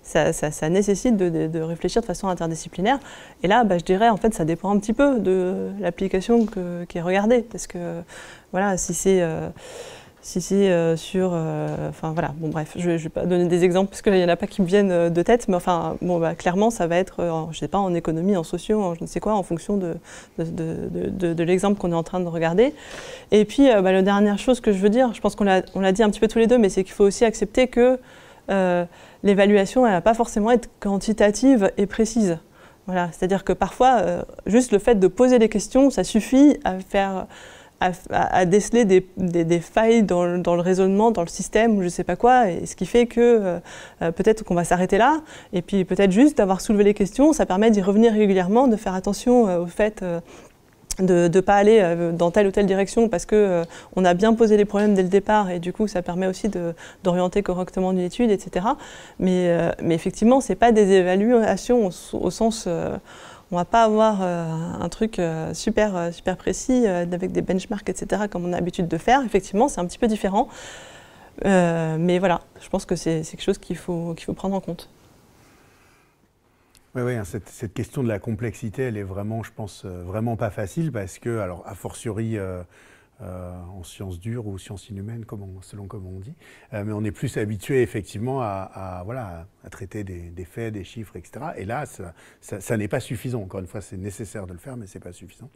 ça nécessite de réfléchir de façon interdisciplinaire. Et là, je dirais, en fait, ça dépend un petit peu de l'application qui est regardée, parce que voilà, si c'est sur... voilà, bon bref, je ne vais pas donner des exemples parce qu'il n'y en a pas qui me viennent de tête, mais enfin, clairement, ça va être, je ne sais pas, en économie, en sociaux, en je ne sais quoi, en fonction de l'exemple qu'on est en train de regarder. Et puis, la dernière chose que je veux dire, je pense qu'on l'a dit un petit peu tous les deux, mais c'est qu'il faut aussi accepter que l'évaluation, elle ne va pas forcément être quantitative et précise. Voilà, c'est-à-dire que parfois, juste le fait de poser des questions, ça suffit à déceler des failles dans le raisonnement, dans le système, ou je ne sais pas quoi, et ce qui fait que peut-être qu'on va s'arrêter là, et puis peut-être juste d'avoir soulevé les questions, ça permet d'y revenir régulièrement, de faire attention au fait de ne pas aller dans telle ou telle direction parce qu'on a bien posé les problèmes dès le départ, et du coup ça permet aussi d'orienter correctement une étude, etc. Mais effectivement, ce n'est pas des évaluations au sens... on ne va pas avoir un truc super précis avec des benchmarks, etc., comme on a l'habitude de faire. Effectivement, c'est un petit peu différent. Mais voilà, je pense que c'est quelque chose qu'il faut prendre en compte. Oui, cette question de la complexité, elle est vraiment, je pense, vraiment pas facile parce que, alors, a fortiori en sciences dures ou sciences inhumaines, selon comment on dit, mais on est plus habitué effectivement à traiter des faits, des chiffres, etc. Et là, ça n'est pas suffisant. Encore une fois, c'est nécessaire de le faire, mais c'est pas suffisant.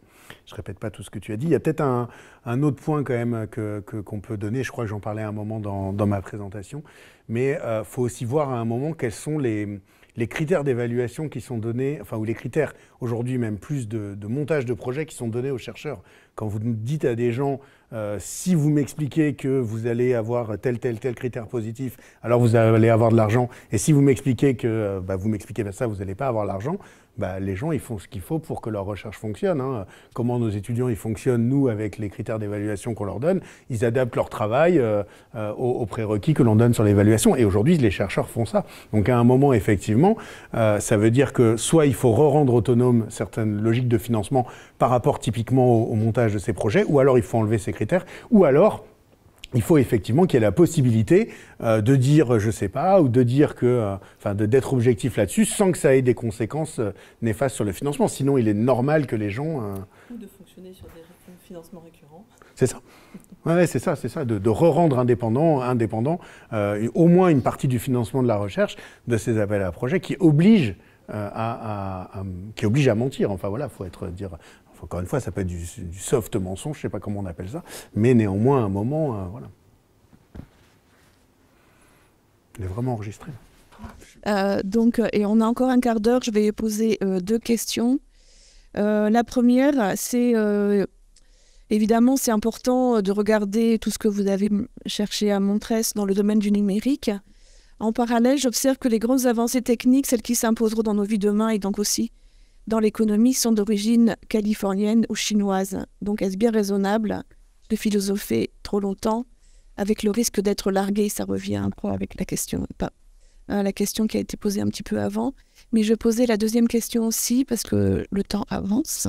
Je répète pas tout ce que tu as dit. Il y a peut-être un autre point quand même qu'on peut donner. Je crois que j'en parlais un moment dans ma présentation, mais faut aussi voir à un moment quels sont les critères d'évaluation qui sont donnés, ou les critères aujourd'hui même plus de montage de projets qui sont donnés aux chercheurs. Quand vous dites à des gens, si vous m'expliquez que vous allez avoir tel critère positif, alors vous allez avoir de l'argent. Et si vous m'expliquez que vous m'expliquez pas ça, vous n'allez pas avoir l'argent. Les gens, ils font ce qu'il faut pour que leur recherche fonctionne. Hein. Comment nos étudiants ils fonctionnent, nous, avec les critères d'évaluation qu'on leur donne, ils adaptent leur travail aux prérequis que l'on donne sur l'évaluation. Et aujourd'hui, les chercheurs font ça. Donc à un moment, effectivement, ça veut dire que soit il faut re-rendre autonome certaines logiques de financement par rapport typiquement au montage de ces projets, ou alors il faut enlever ces critères, ou alors il faut effectivement qu'il y ait la possibilité de dire, je sais pas, ou de dire que, d'être objectif là-dessus, sans que ça ait des conséquences néfastes sur le financement. Sinon, il est normal que les gens... Ou de fonctionner sur des financements récurrents. C'est ça. Ouais, c'est ça, de re-rendre indépendant au moins une partie du financement de la recherche de ces appels à projets qui obligent à mentir. Enfin voilà, faut dire. Encore une fois, ça peut être du soft mensonge, je ne sais pas comment on appelle ça, mais néanmoins, à un moment, voilà. Il est vraiment enregistré. Et on a encore un quart d'heure, je vais poser 2 questions. La première, c'est évidemment, c'est important de regarder tout ce que vous avez cherché à montrer dans le domaine du numérique. En parallèle, j'observe que les grandes avancées techniques, celles qui s'imposeront dans nos vies demain et donc aussi dans l'économie, sont d'origine californienne ou chinoise. Donc, est-ce bien raisonnable de philosopher trop longtemps avec le risque d'être largué? Ça revient un peu avec la question qui a été posée un petit peu avant. Mais je posais la deuxième question aussi, parce que le temps avance.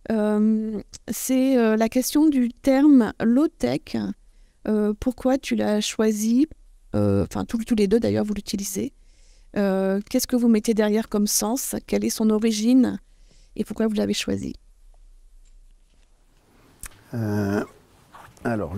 C'est la question du terme low-tech. Pourquoi tu l'as choisi? Tous les deux, d'ailleurs, vous l'utilisez. Qu'est-ce que vous mettez derrière comme sens? Quelle est son origine? Et pourquoi vous l'avez choisi? Alors,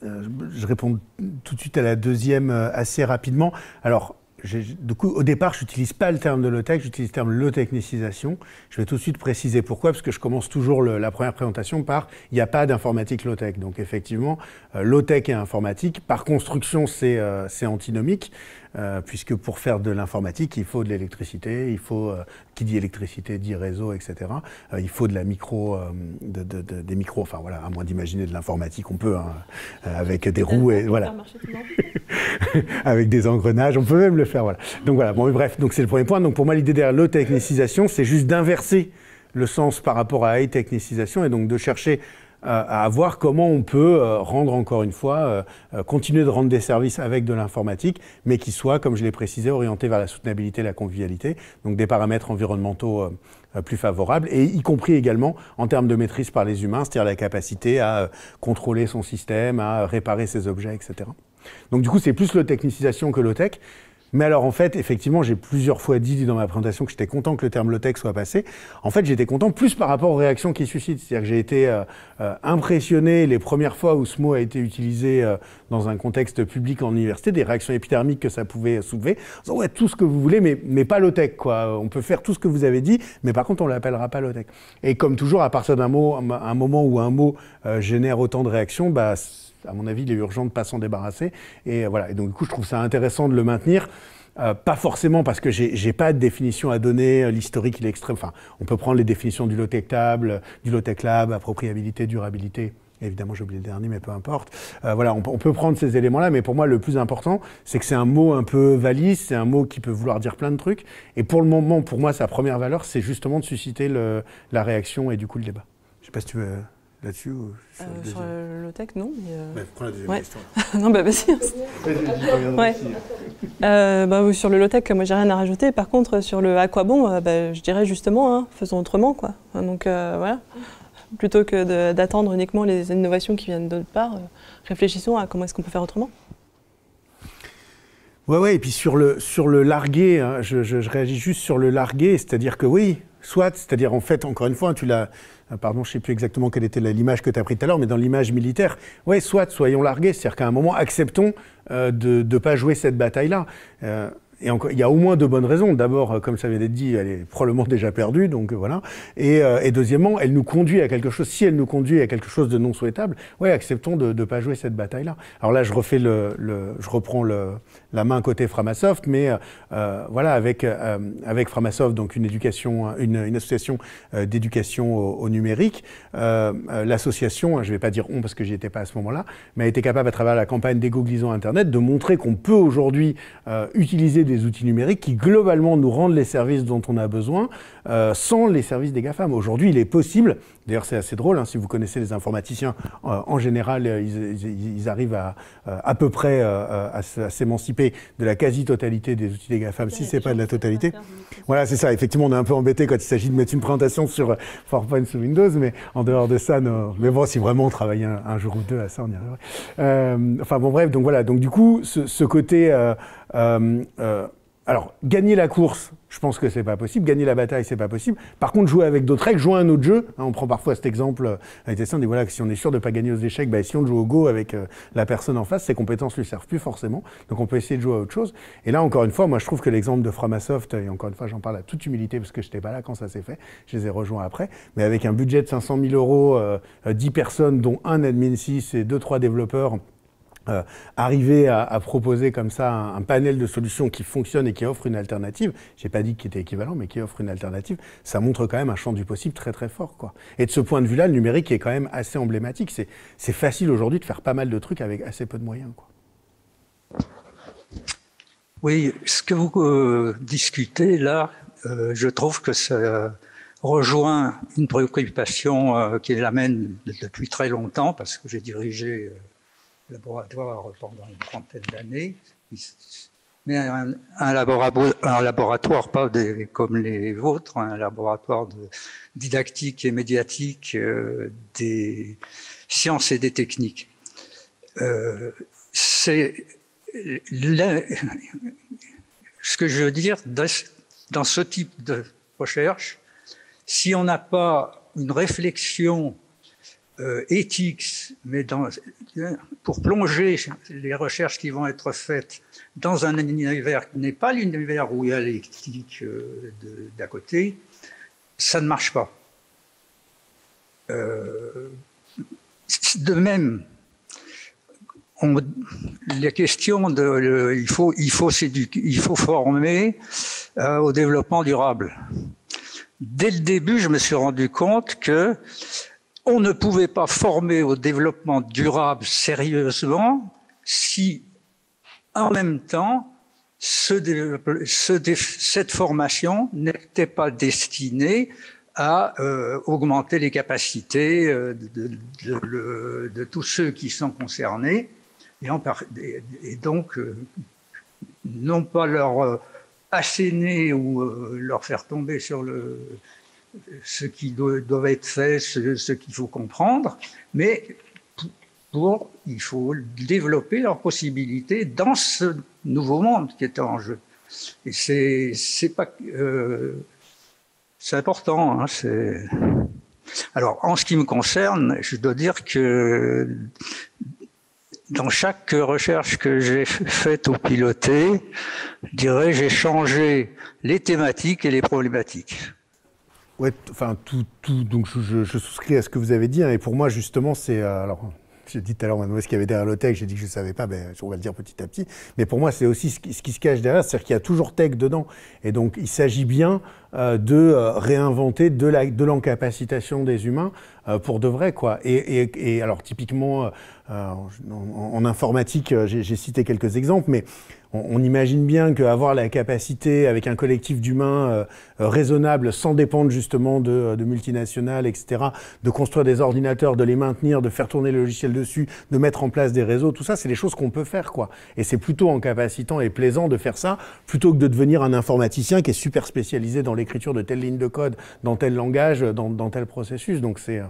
je réponds tout de suite à la deuxième assez rapidement. Alors, du coup, au départ, je n'utilise pas le terme de low-tech, j'utilise le terme low-technicisation. Je vais tout de suite préciser pourquoi, parce que je commence toujours la première présentation par « il n'y a pas d'informatique low-tech ». Donc effectivement, low-tech et informatique, par construction, c'est antinomique, puisque pour faire de l'informatique, il faut de l'électricité, il faut, qui dit électricité dit réseau, etc. Il faut de la des micros, enfin voilà, à moins d'imaginer de l'informatique, on peut, hein, avec des roues et voilà. Avec des engrenages, on peut même le faire, voilà. Donc voilà, bon, bref, donc c'est le premier point. Donc pour moi, l'idée derrière low-technicisation, c'est juste d'inverser le sens par rapport à high-technicisation et donc de chercher à voir comment on peut rendre, encore une fois, continuer de rendre des services avec de l'informatique, mais qui soient, comme je l'ai précisé, orientés vers la soutenabilité et la convivialité, donc des paramètres environnementaux plus favorables, et y compris également en termes de maîtrise par les humains, c'est-à-dire la capacité à contrôler son système, à réparer ses objets, etc. Donc du coup, c'est plus low-technicisation que low-tech. Mais alors en fait, effectivement, j'ai plusieurs fois dit dans ma présentation que j'étais content que le terme low-tech soit passé. En fait, j'étais content plus par rapport aux réactions qu'il suscite. C'est-à-dire que j'ai été impressionné les premières fois où ce mot a été utilisé dans un contexte public en université, des réactions épidermiques que ça pouvait soulever. En disant, ouais, tout ce que vous voulez, mais pas low-tech, quoi. On peut faire tout ce que vous avez dit, mais par contre, on l'appellera pas low-tech. Et comme toujours, à partir d'un moment où un mot génère autant de réactions, bah, à mon avis, il est urgent de ne pas s'en débarrasser. Et voilà. Et donc, du coup, je trouve ça intéressant de le maintenir. Pas forcément parce que j'ai pas de définition à donner, l'historique il est extrême. Enfin, on peut prendre les définitions du low-tech lab, appropriabilité, durabilité. Évidemment, j'ai oublié le dernier, mais peu importe. Voilà, on peut prendre ces éléments-là, mais pour moi, le plus important, c'est que c'est un mot un peu valise, c'est un mot qui peut vouloir dire plein de trucs. Et pour le moment, pour moi, sa première valeur, c'est justement de susciter la réaction et du coup le débat. Je sais pas si tu veux là-dessus ou sur le low-tech, non. Mais, prends la deuxième question. Non, bah vas-y. Ouais. Oui, sur le low-tech, moi j'ai rien à rajouter. Par contre, sur le à quoi bon, je dirais justement, hein, faisons autrement, quoi. Donc voilà. Plutôt que d'attendre uniquement les innovations qui viennent d'autre part, réfléchissons à comment est-ce qu'on peut faire autrement. Ouais, et puis sur le largué, hein, je réagis juste sur le largué, c'est-à-dire que oui, c'est-à-dire en fait, encore une fois, tu l'as, pardon, je ne sais plus exactement quelle était l'image que tu as prise tout à l'heure, mais dans l'image militaire, ouais, soyons largués, c'est-à-dire qu'à un moment, acceptons de ne pas jouer cette bataille-là. Et encore, il y a au moins deux bonnes raisons. D'abord, comme ça vient d'être dit, elle est probablement déjà perdue, donc voilà. Et deuxièmement, elle nous conduit à quelque chose. Si elle nous conduit à quelque chose de non souhaitable, ouais, acceptons de ne pas jouer cette bataille-là. Alors là, je reprends la main côté Framasoft, mais voilà, avec Framasoft, donc une association d'éducation au numérique, l'association, je ne vais pas dire on parce que j'y étais pas à ce moment-là, mais a été capable à travers la campagne d'Égo-Glisons Internet de montrer qu'on peut aujourd'hui utiliser des outils numériques qui globalement nous rendent les services dont on a besoin sans les services des GAFAM. Aujourd'hui, il est possible, d'ailleurs c'est assez drôle, hein, si vous connaissez les informaticiens, en général, ils arrivent à peu près à s'émanciper de la quasi-totalité des outils des GAFAM, si c'est pas de la totalité. Voilà, c'est ça. Effectivement, on est un peu embêté quand il s'agit de mettre une présentation sur PowerPoint sous Windows, mais en dehors de ça, non. Mais bon, si vraiment on travaillait un jour ou deux à ça, on y arriverait. Enfin bon, bref, donc voilà. Donc du coup, ce côté... alors, gagner la course, je pense que c'est pas possible. Gagner la bataille, c'est pas possible. Par contre, jouer avec d'autres règles, jouer à un autre jeu. Hein, on prend parfois cet exemple avec Tessin, on dit voilà que si on est sûr de pas gagner aux échecs, si on joue au Go avec la personne en face, ses compétences lui servent plus forcément. Donc on peut essayer de jouer à autre chose. Et là, encore une fois, moi je trouve que l'exemple de Framasoft, et encore une fois, j'en parle à toute humilité parce que j'étais pas là quand ça s'est fait, je les ai rejoints après, mais avec un budget de 500 000 €, 10 personnes, dont un admin 6 et 2-3 développeurs, arriver à proposer comme ça un panel de solutions qui fonctionne et qui offre une alternative, j'ai pas dit qu'il était équivalent, mais qui offre une alternative, ça montre quand même un champ du possible très très fort, quoi. Et de ce point de vue-là, le numérique est quand même assez emblématique. C'est facile aujourd'hui de faire pas mal de trucs avec assez peu de moyens, quoi. Oui, ce que vous discutez là, je trouve que ça rejoint une préoccupation qui l'amène depuis très longtemps, parce que j'ai dirigé laboratoire pendant une trentaine d'années, mais un laboratoire pas comme les vôtres, un laboratoire de didactique et médiatique des sciences et des techniques. Je ce que je veux dire, dans ce type de recherche, si on n'a pas une réflexion éthique, mais pour plonger les recherches qui vont être faites dans un univers qui n'est pas l'univers où il y a l'éthique d'à côté, ça ne marche pas. De même, les questions il faut former au développement durable. Dès le début, je me suis rendu compte que on ne pouvait pas former au développement durable sérieusement si, en même temps, cette formation n'était pas destinée à augmenter les capacités de tous ceux qui sont concernés, et donc non pas leur asséner ou leur faire tomber sur ce qui doit être fait, ce qu'il faut comprendre, mais il faut développer leurs possibilités dans ce nouveau monde qui est en jeu. Et c'est important. Hein, alors, en ce qui me concerne, je dois dire que dans chaque recherche que j'ai faite ou pilotée, je dirais j'ai changé les thématiques et les problématiques. Ouais, enfin tout. Donc je souscris à ce que vous avez dit. Hein, et pour moi, justement, c'est alors. J'ai dit tout à l'heure, ce qu'il y avait derrière le tech, j'ai dit que je ne savais pas, ben, on va le dire petit à petit. Mais pour moi, c'est aussi ce qui se cache derrière, c'est-à-dire qu'il y a toujours tech dedans. Et donc, il s'agit bien de réinventer de l'encapacitation des humains pour de vrai, quoi. Et alors, typiquement, en informatique, j'ai cité quelques exemples, mais on imagine bien qu'avoir la capacité, avec un collectif d'humains raisonnable, sans dépendre justement de multinationales, etc., de construire des ordinateurs, de les maintenir, de faire tourner le logiciel dessus, de mettre en place des réseaux, tout ça, c'est des choses qu'on peut faire, quoi. Et c'est plutôt encapacitant et plaisant de faire ça, plutôt que de devenir un informaticien qui est super spécialisé dans l'écriture de telle ligne de code, dans tel langage, dans tel processus. Donc c'est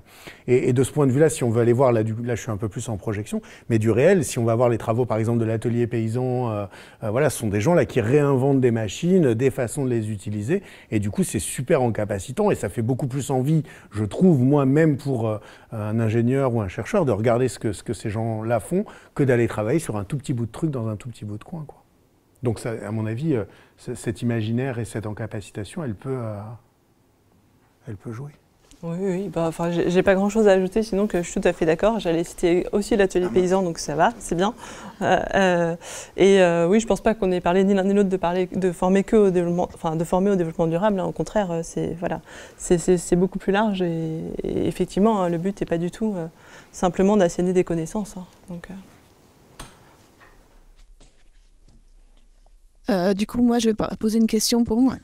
et de ce point de vue-là, si on veut aller voir, là je suis un peu plus en projection, mais du réel, si on va voir les travaux, par exemple, de l'atelier paysan, voilà, ce sont des gens là qui réinventent des machines, des façons de les utiliser, et du coup c'est super encapacitant et ça fait beaucoup plus envie, je trouve moi-même pour un ingénieur ou un chercheur de regarder ce que ces gens-là font que d'aller travailler sur un tout petit bout de truc dans un tout petit bout de coin, quoi. Donc ça, à mon avis, cet imaginaire et cette encapacitation, elle peut jouer. Oui, bah, enfin, j'ai pas grand-chose à ajouter, sinon que je suis tout à fait d'accord. J'allais citer aussi l'atelier paysan, donc ça va, c'est bien. Oui, je pense pas qu'on ait parlé ni l'un ni l'autre de former que au développement, enfin de former au développement durable. Hein. Au contraire, c'est beaucoup plus large et effectivement, hein, le but n'est pas du tout simplement d'asséner des connaissances. Hein. Donc, Du coup, moi, je vais poser une question pour moi.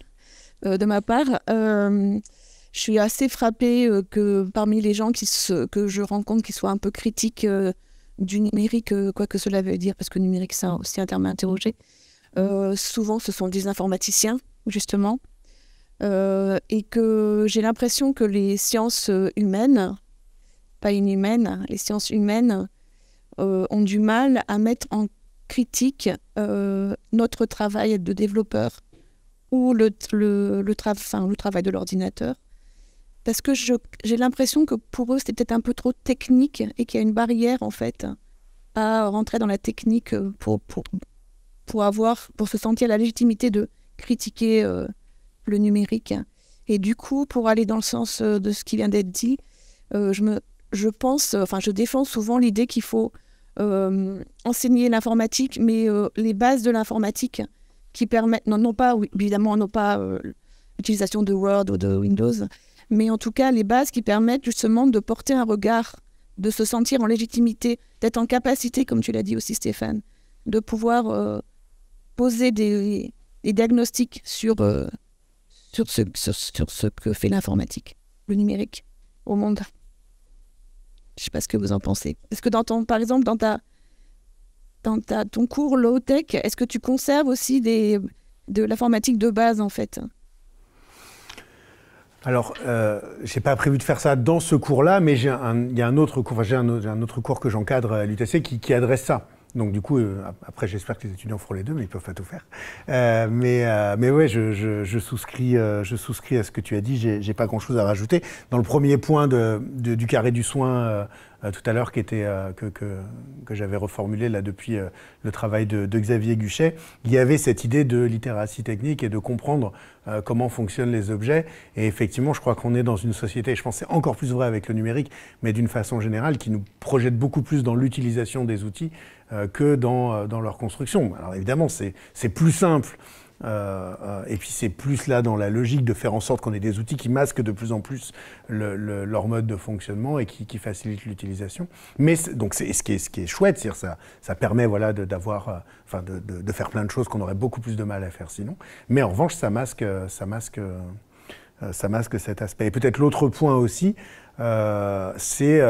De ma part, je suis assez frappée que parmi les gens que je rencontre qui soient un peu critiques du numérique, quoi que cela veut dire, parce que numérique, c'est aussi un terme à interroger, souvent ce sont des informaticiens, justement, et que j'ai l'impression que les sciences humaines, pas inhumaines, les sciences humaines ont du mal à mettre en critique notre travail de développeur ou le travail de l'ordinateur. Parce que j'ai l'impression que pour eux, c'est peut-être un peu trop technique et qu'il y a une barrière, en fait, à rentrer dans la technique pour se sentir la légitimité de critiquer le numérique. Et du coup, pour aller dans le sens de ce qui vient d'être dit, je défends souvent l'idée qu'il faut enseigner l'informatique, mais les bases de l'informatique qui permettent, non pas l'utilisation de Word ou de Windows, mais en tout cas les bases qui permettent justement de porter un regard, de se sentir en légitimité, d'être en capacité, comme tu l'as dit aussi Stéphane, de pouvoir poser des diagnostics sur ce que fait l'informatique, le numérique au monde. Je ne sais pas ce que vous en pensez. Est-ce que par exemple, dans ton cours low-tech, est-ce que tu conserves aussi de l'informatique de base, en fait ? Alors, j'ai pas prévu de faire ça dans ce cours-là, mais il y a un autre cours que j'encadre à l'UTC qui adresse ça. Donc du coup, après j'espère que les étudiants feront les deux, mais ils peuvent pas tout faire. Mais ouais, je souscris à ce que tu as dit. J'ai pas grand-chose à rajouter. Dans le premier point du carré du soin tout à l'heure, qui était que j'avais reformulé là depuis le travail de Xavier Guchet, il y avait cette idée de littératie technique et de comprendre comment fonctionnent les objets. Et effectivement, je crois qu'on est dans une société, et je pense que c'est encore plus vrai avec le numérique, mais d'une façon générale, qui nous projette beaucoup plus dans l'utilisation des outils que dans leur construction. Alors évidemment, c'est plus simple, et puis c'est plus là dans la logique de faire en sorte qu'on ait des outils qui masquent de plus en plus leur mode de fonctionnement et qui facilitent l'utilisation. Mais donc ce qui est chouette, c'est-à-dire ça permet voilà, de faire plein de choses qu'on aurait beaucoup plus de mal à faire sinon. Mais en revanche, ça masque cet aspect. Et peut-être l'autre point aussi, c'est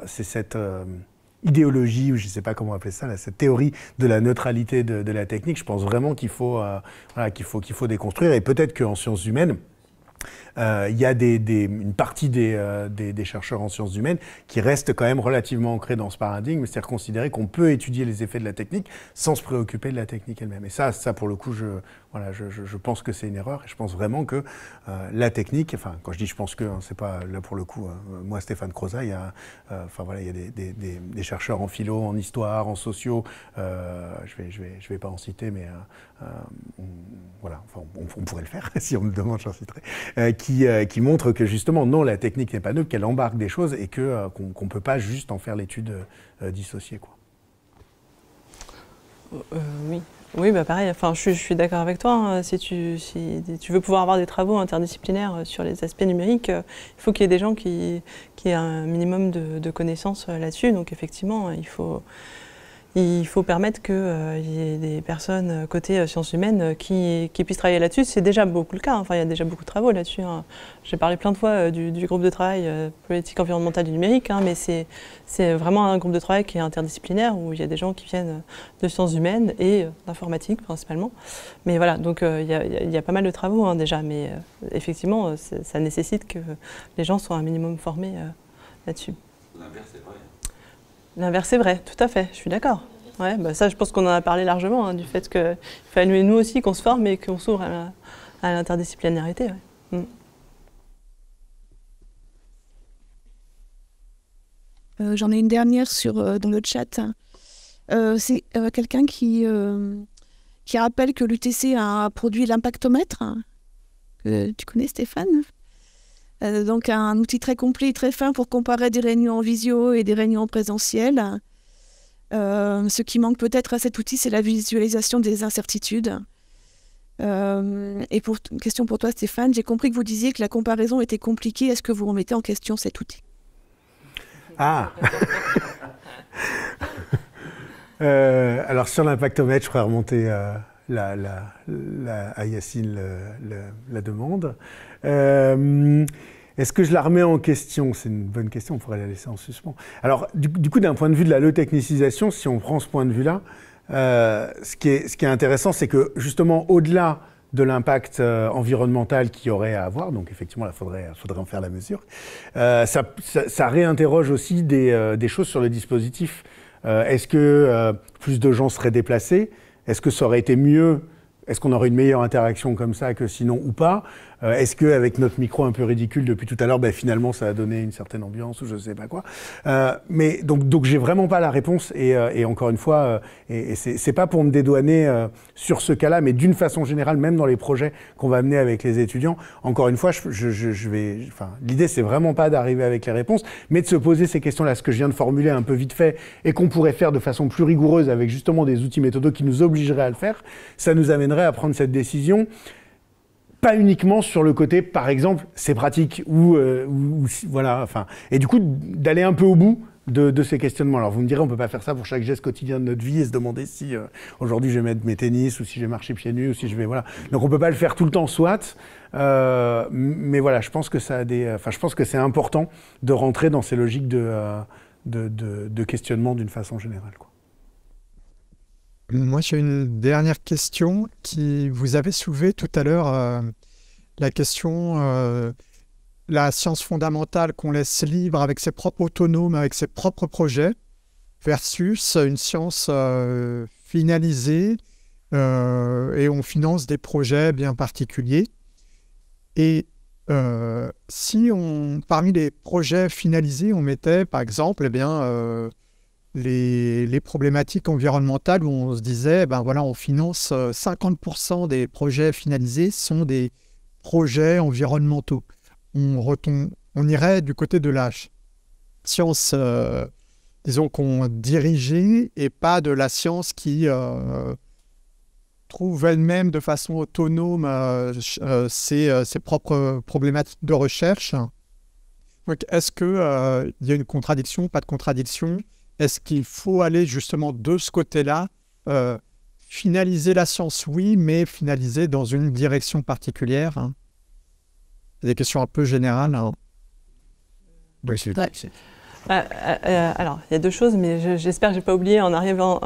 cette idéologie, ou je ne sais pas comment appeler ça, là, cette théorie de la neutralité de la technique. Je pense vraiment qu'il faut déconstruire. Et peut-être qu'en sciences humaines, il y a une partie des chercheurs en sciences humaines qui restent quand même relativement ancrés dans ce paradigme, c'est-à-dire considérer qu'on peut étudier les effets de la technique sans se préoccuper de la technique elle-même. Et ça pour le coup, je pense que c'est une erreur, et je pense vraiment que la technique, enfin quand je dis je pense que, hein, c'est pas là pour le coup, moi Stéphane Crozat, il y a des chercheurs en philo, en histoire, en sociaux, je vais pas en citer, mais on pourrait le faire si on me demande, j'en citerai, qui montre que justement non, la technique n'est pas neutre, qu'elle embarque des choses et qu'on ne peut pas juste en faire l'étude dissociée, quoi. Oui, bah pareil. Enfin, je suis d'accord avec toi. Hein. Si tu veux pouvoir avoir des travaux interdisciplinaires sur les aspects numériques, il faut qu'il y ait des gens qui aient un minimum de connaissances là-dessus. Donc effectivement, il faut permettre qu'il y ait des personnes côté sciences humaines qui puissent travailler là-dessus. C'est déjà beaucoup le cas. Hein. Enfin, il y a déjà beaucoup de travaux là-dessus. Hein. J'ai parlé plein de fois du groupe de travail politique environnementale du numérique, hein, mais c'est vraiment un groupe de travail qui est interdisciplinaire, où il y a des gens qui viennent de sciences humaines et d'informatique principalement. Mais voilà, donc il y a pas mal de travaux, hein, déjà, mais effectivement, ça nécessite que les gens soient un minimum formés là-dessus. L'inverse est vrai. L'inverse est vrai, tout à fait, je suis d'accord. Ouais, bah ça, je pense qu'on en a parlé largement, hein, du fait qu'il fallait nous aussi qu'on se forme et qu'on s'ouvre à l'interdisciplinarité. Ouais. J'en ai une dernière dans le chat. C'est quelqu'un qui rappelle que l'UTC a produit l'impactomètre, que tu connais, Stéphane. Donc un outil très complet et très fin pour comparer des réunions en visio et des réunions en présentiel. Ce qui manque peut-être à cet outil, c'est la visualisation des incertitudes. Et une question pour toi, Stéphane, j'ai compris que vous disiez que la comparaison était compliquée. Est-ce que vous remettez en question cet outil? Ah alors sur l'impactomètre, je ferai remonter à Yacine la demande. Est-ce que je la remets en question? C'est une bonne question, on pourrait la laisser en suspens. Alors, du coup, d'un point de vue de la low-technicisation, si on prend ce point de vue-là, ce qui est intéressant, c'est que justement, au-delà de l'impact environnemental qu'il y aurait à avoir, donc effectivement, il faudrait en faire la mesure, ça réinterroge aussi des choses sur le dispositif. Est-ce que plus de gens seraient déplacés? Est-ce que ça aurait été mieux? Est-ce qu'on aurait une meilleure interaction comme ça que sinon ou pas? Est-ce qu'avec notre micro un peu ridicule depuis tout à l'heure, finalement ça a donné une certaine ambiance ou je ne sais pas quoi. Mais donc j'ai vraiment pas la réponse et encore une fois, et c'est pas pour me dédouaner sur ce cas-là, mais d'une façon générale, même dans les projets qu'on va mener avec les étudiants, encore une fois, l'idée c'est vraiment pas d'arriver avec les réponses, mais de se poser ces questions-là, ce que je viens de formuler un peu vite fait et qu'on pourrait faire de façon plus rigoureuse avec justement des outils méthodos qui nous obligeraient à le faire, ça nous amènerait à prendre cette décision. Pas uniquement sur le côté, par exemple, c'est pratique, voilà, enfin, et du coup, d'aller un peu au bout de ces questionnements. Alors, vous me direz, on peut pas faire ça pour chaque geste quotidien de notre vie et se demander si aujourd'hui je vais mettre mes tennis ou si je vais marcher pieds nus ou si je vais, voilà. Donc, on peut pas le faire tout le temps, soit, mais voilà, je pense que je pense que c'est important de rentrer dans ces logiques de questionnement d'une façon générale, quoi. Moi, j'ai une dernière question qui vous avez soulevé tout à l'heure, la question, la science fondamentale qu'on laisse libre avec ses propres autonomes, avec ses propres projets. versus une science finalisée et on finance des projets bien particuliers. Et si parmi les projets finalisés, on mettait par exemple les problématiques environnementales où on se disait, on finance 50% des projets finalisés sont des projets environnementaux. On irait du côté de la science, disons qu'on dirigeait et pas de la science qui trouve elle-même de façon autonome ses propres problématiques de recherche. Donc, est-ce qu'il y a une contradiction, pas de contradiction? Est-ce qu'il faut aller justement de ce côté-là, finaliser la science, oui, mais finaliser dans une direction particulière, hein? C'est des questions un peu générales. Hein. Oui, alors, il y a deux choses, mais j'espère que je n'ai pas oublié en arrivant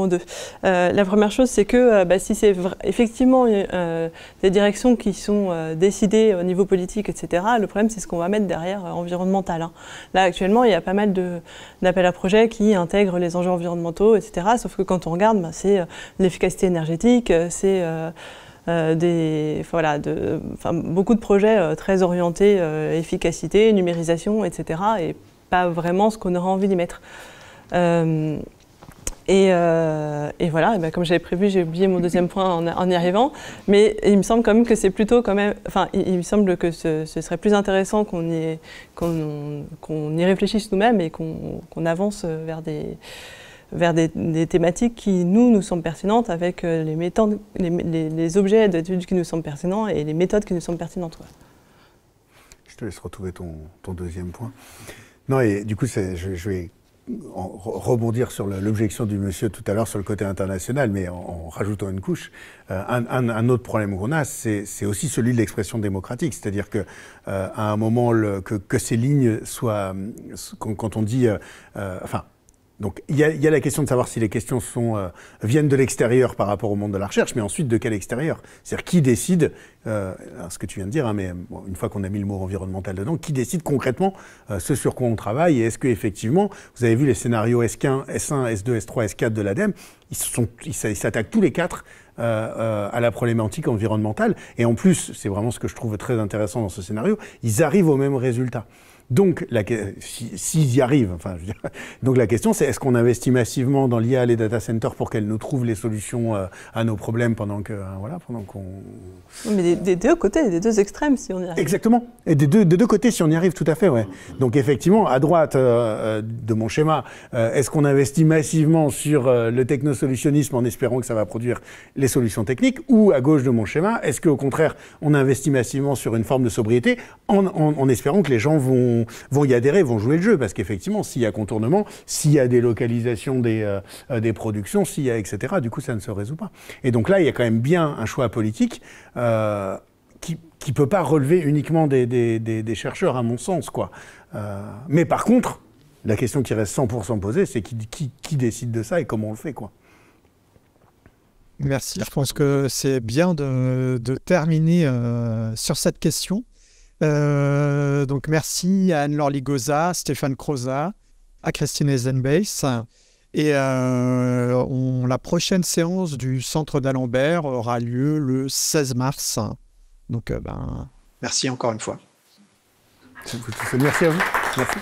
aux deux. La première chose, c'est que si c'est effectivement des directions qui sont décidées au niveau politique, etc., le problème, c'est ce qu'on va mettre derrière environnemental. Hein. Là, actuellement, il y a pas mal d'appels à projets qui intègrent les enjeux environnementaux, etc., sauf que quand on regarde, c'est l'efficacité énergétique, c'est... beaucoup de projets très orientés efficacité, numérisation, etc., et pas vraiment ce qu'on aurait envie d'y mettre. Et voilà, et comme j'avais prévu, j'ai oublié mon deuxième point en y arrivant, mais il me semble quand même que c'est plutôt il me semble que ce serait plus intéressant qu'on y réfléchisse nous-mêmes et qu'on avance vers des thématiques qui nous semblent pertinentes avec les méthodes, les objets d'études qui nous semblent pertinents et les méthodes qui nous semblent pertinentes. Ouais. Je te laisse retrouver ton deuxième point. Non, et du coup, je vais rebondir sur l'objection du monsieur tout à l'heure sur le côté international, mais en rajoutant une couche. Un autre problème qu'on a, c'est aussi celui de l'expression démocratique. C'est-à-dire que à un moment, que ces lignes soient... Quand on dit... Donc, il y a la question de savoir si les questions viennent de l'extérieur par rapport au monde de la recherche, mais ensuite de quel extérieur? C'est-à-dire qui décide, ce que tu viens de dire, hein, mais une fois qu'on a mis le mot environnemental dedans, qui décide concrètement ce sur quoi on travaille? Et est-ce qu'effectivement, vous avez vu les scénarios S1, S2, S3, S4 de l'ADEME, ils s'attaquent tous les quatre à la problématique environnementale. Et en plus, c'est vraiment ce que je trouve très intéressant dans ce scénario, ils arrivent au même résultat. Donc, s'ils y arrivent, donc la question c'est est-ce qu'on investit massivement dans l'IA, les data centers pour qu'elles nous trouvent les solutions à nos problèmes pendant qu'on... Mais des deux côtés, des deux extrêmes si on y arrive. Exactement, et des deux côtés si on y arrive, tout à fait, ouais. Donc effectivement, à droite de mon schéma, est-ce qu'on investit massivement sur le technosolutionnisme en espérant que ça va produire les solutions techniques, ou à gauche de mon schéma, est-ce qu'au contraire, on investit massivement sur une forme de sobriété en espérant que les gens vont y adhérer, vont jouer le jeu, parce qu'effectivement, s'il y a contournement, s'il y a délocalisation des productions, s'il y a etc., du coup, ça ne se résout pas. Et donc là, il y a quand même bien un choix politique qui peut pas relever uniquement des chercheurs, à mon sens, quoi. Mais par contre, la question qui reste 100% posée, c'est qui décide de ça et comment on le fait, quoi. Merci. Je pense que c'est bien de terminer sur cette question. Donc merci à Anne-Laure Ligoza, Stéphane Crozat, à Christine Eisenbeis. Et la prochaine séance du Centre d'Alembert aura lieu le 16 mars. Donc merci encore une fois. Merci à vous. Merci.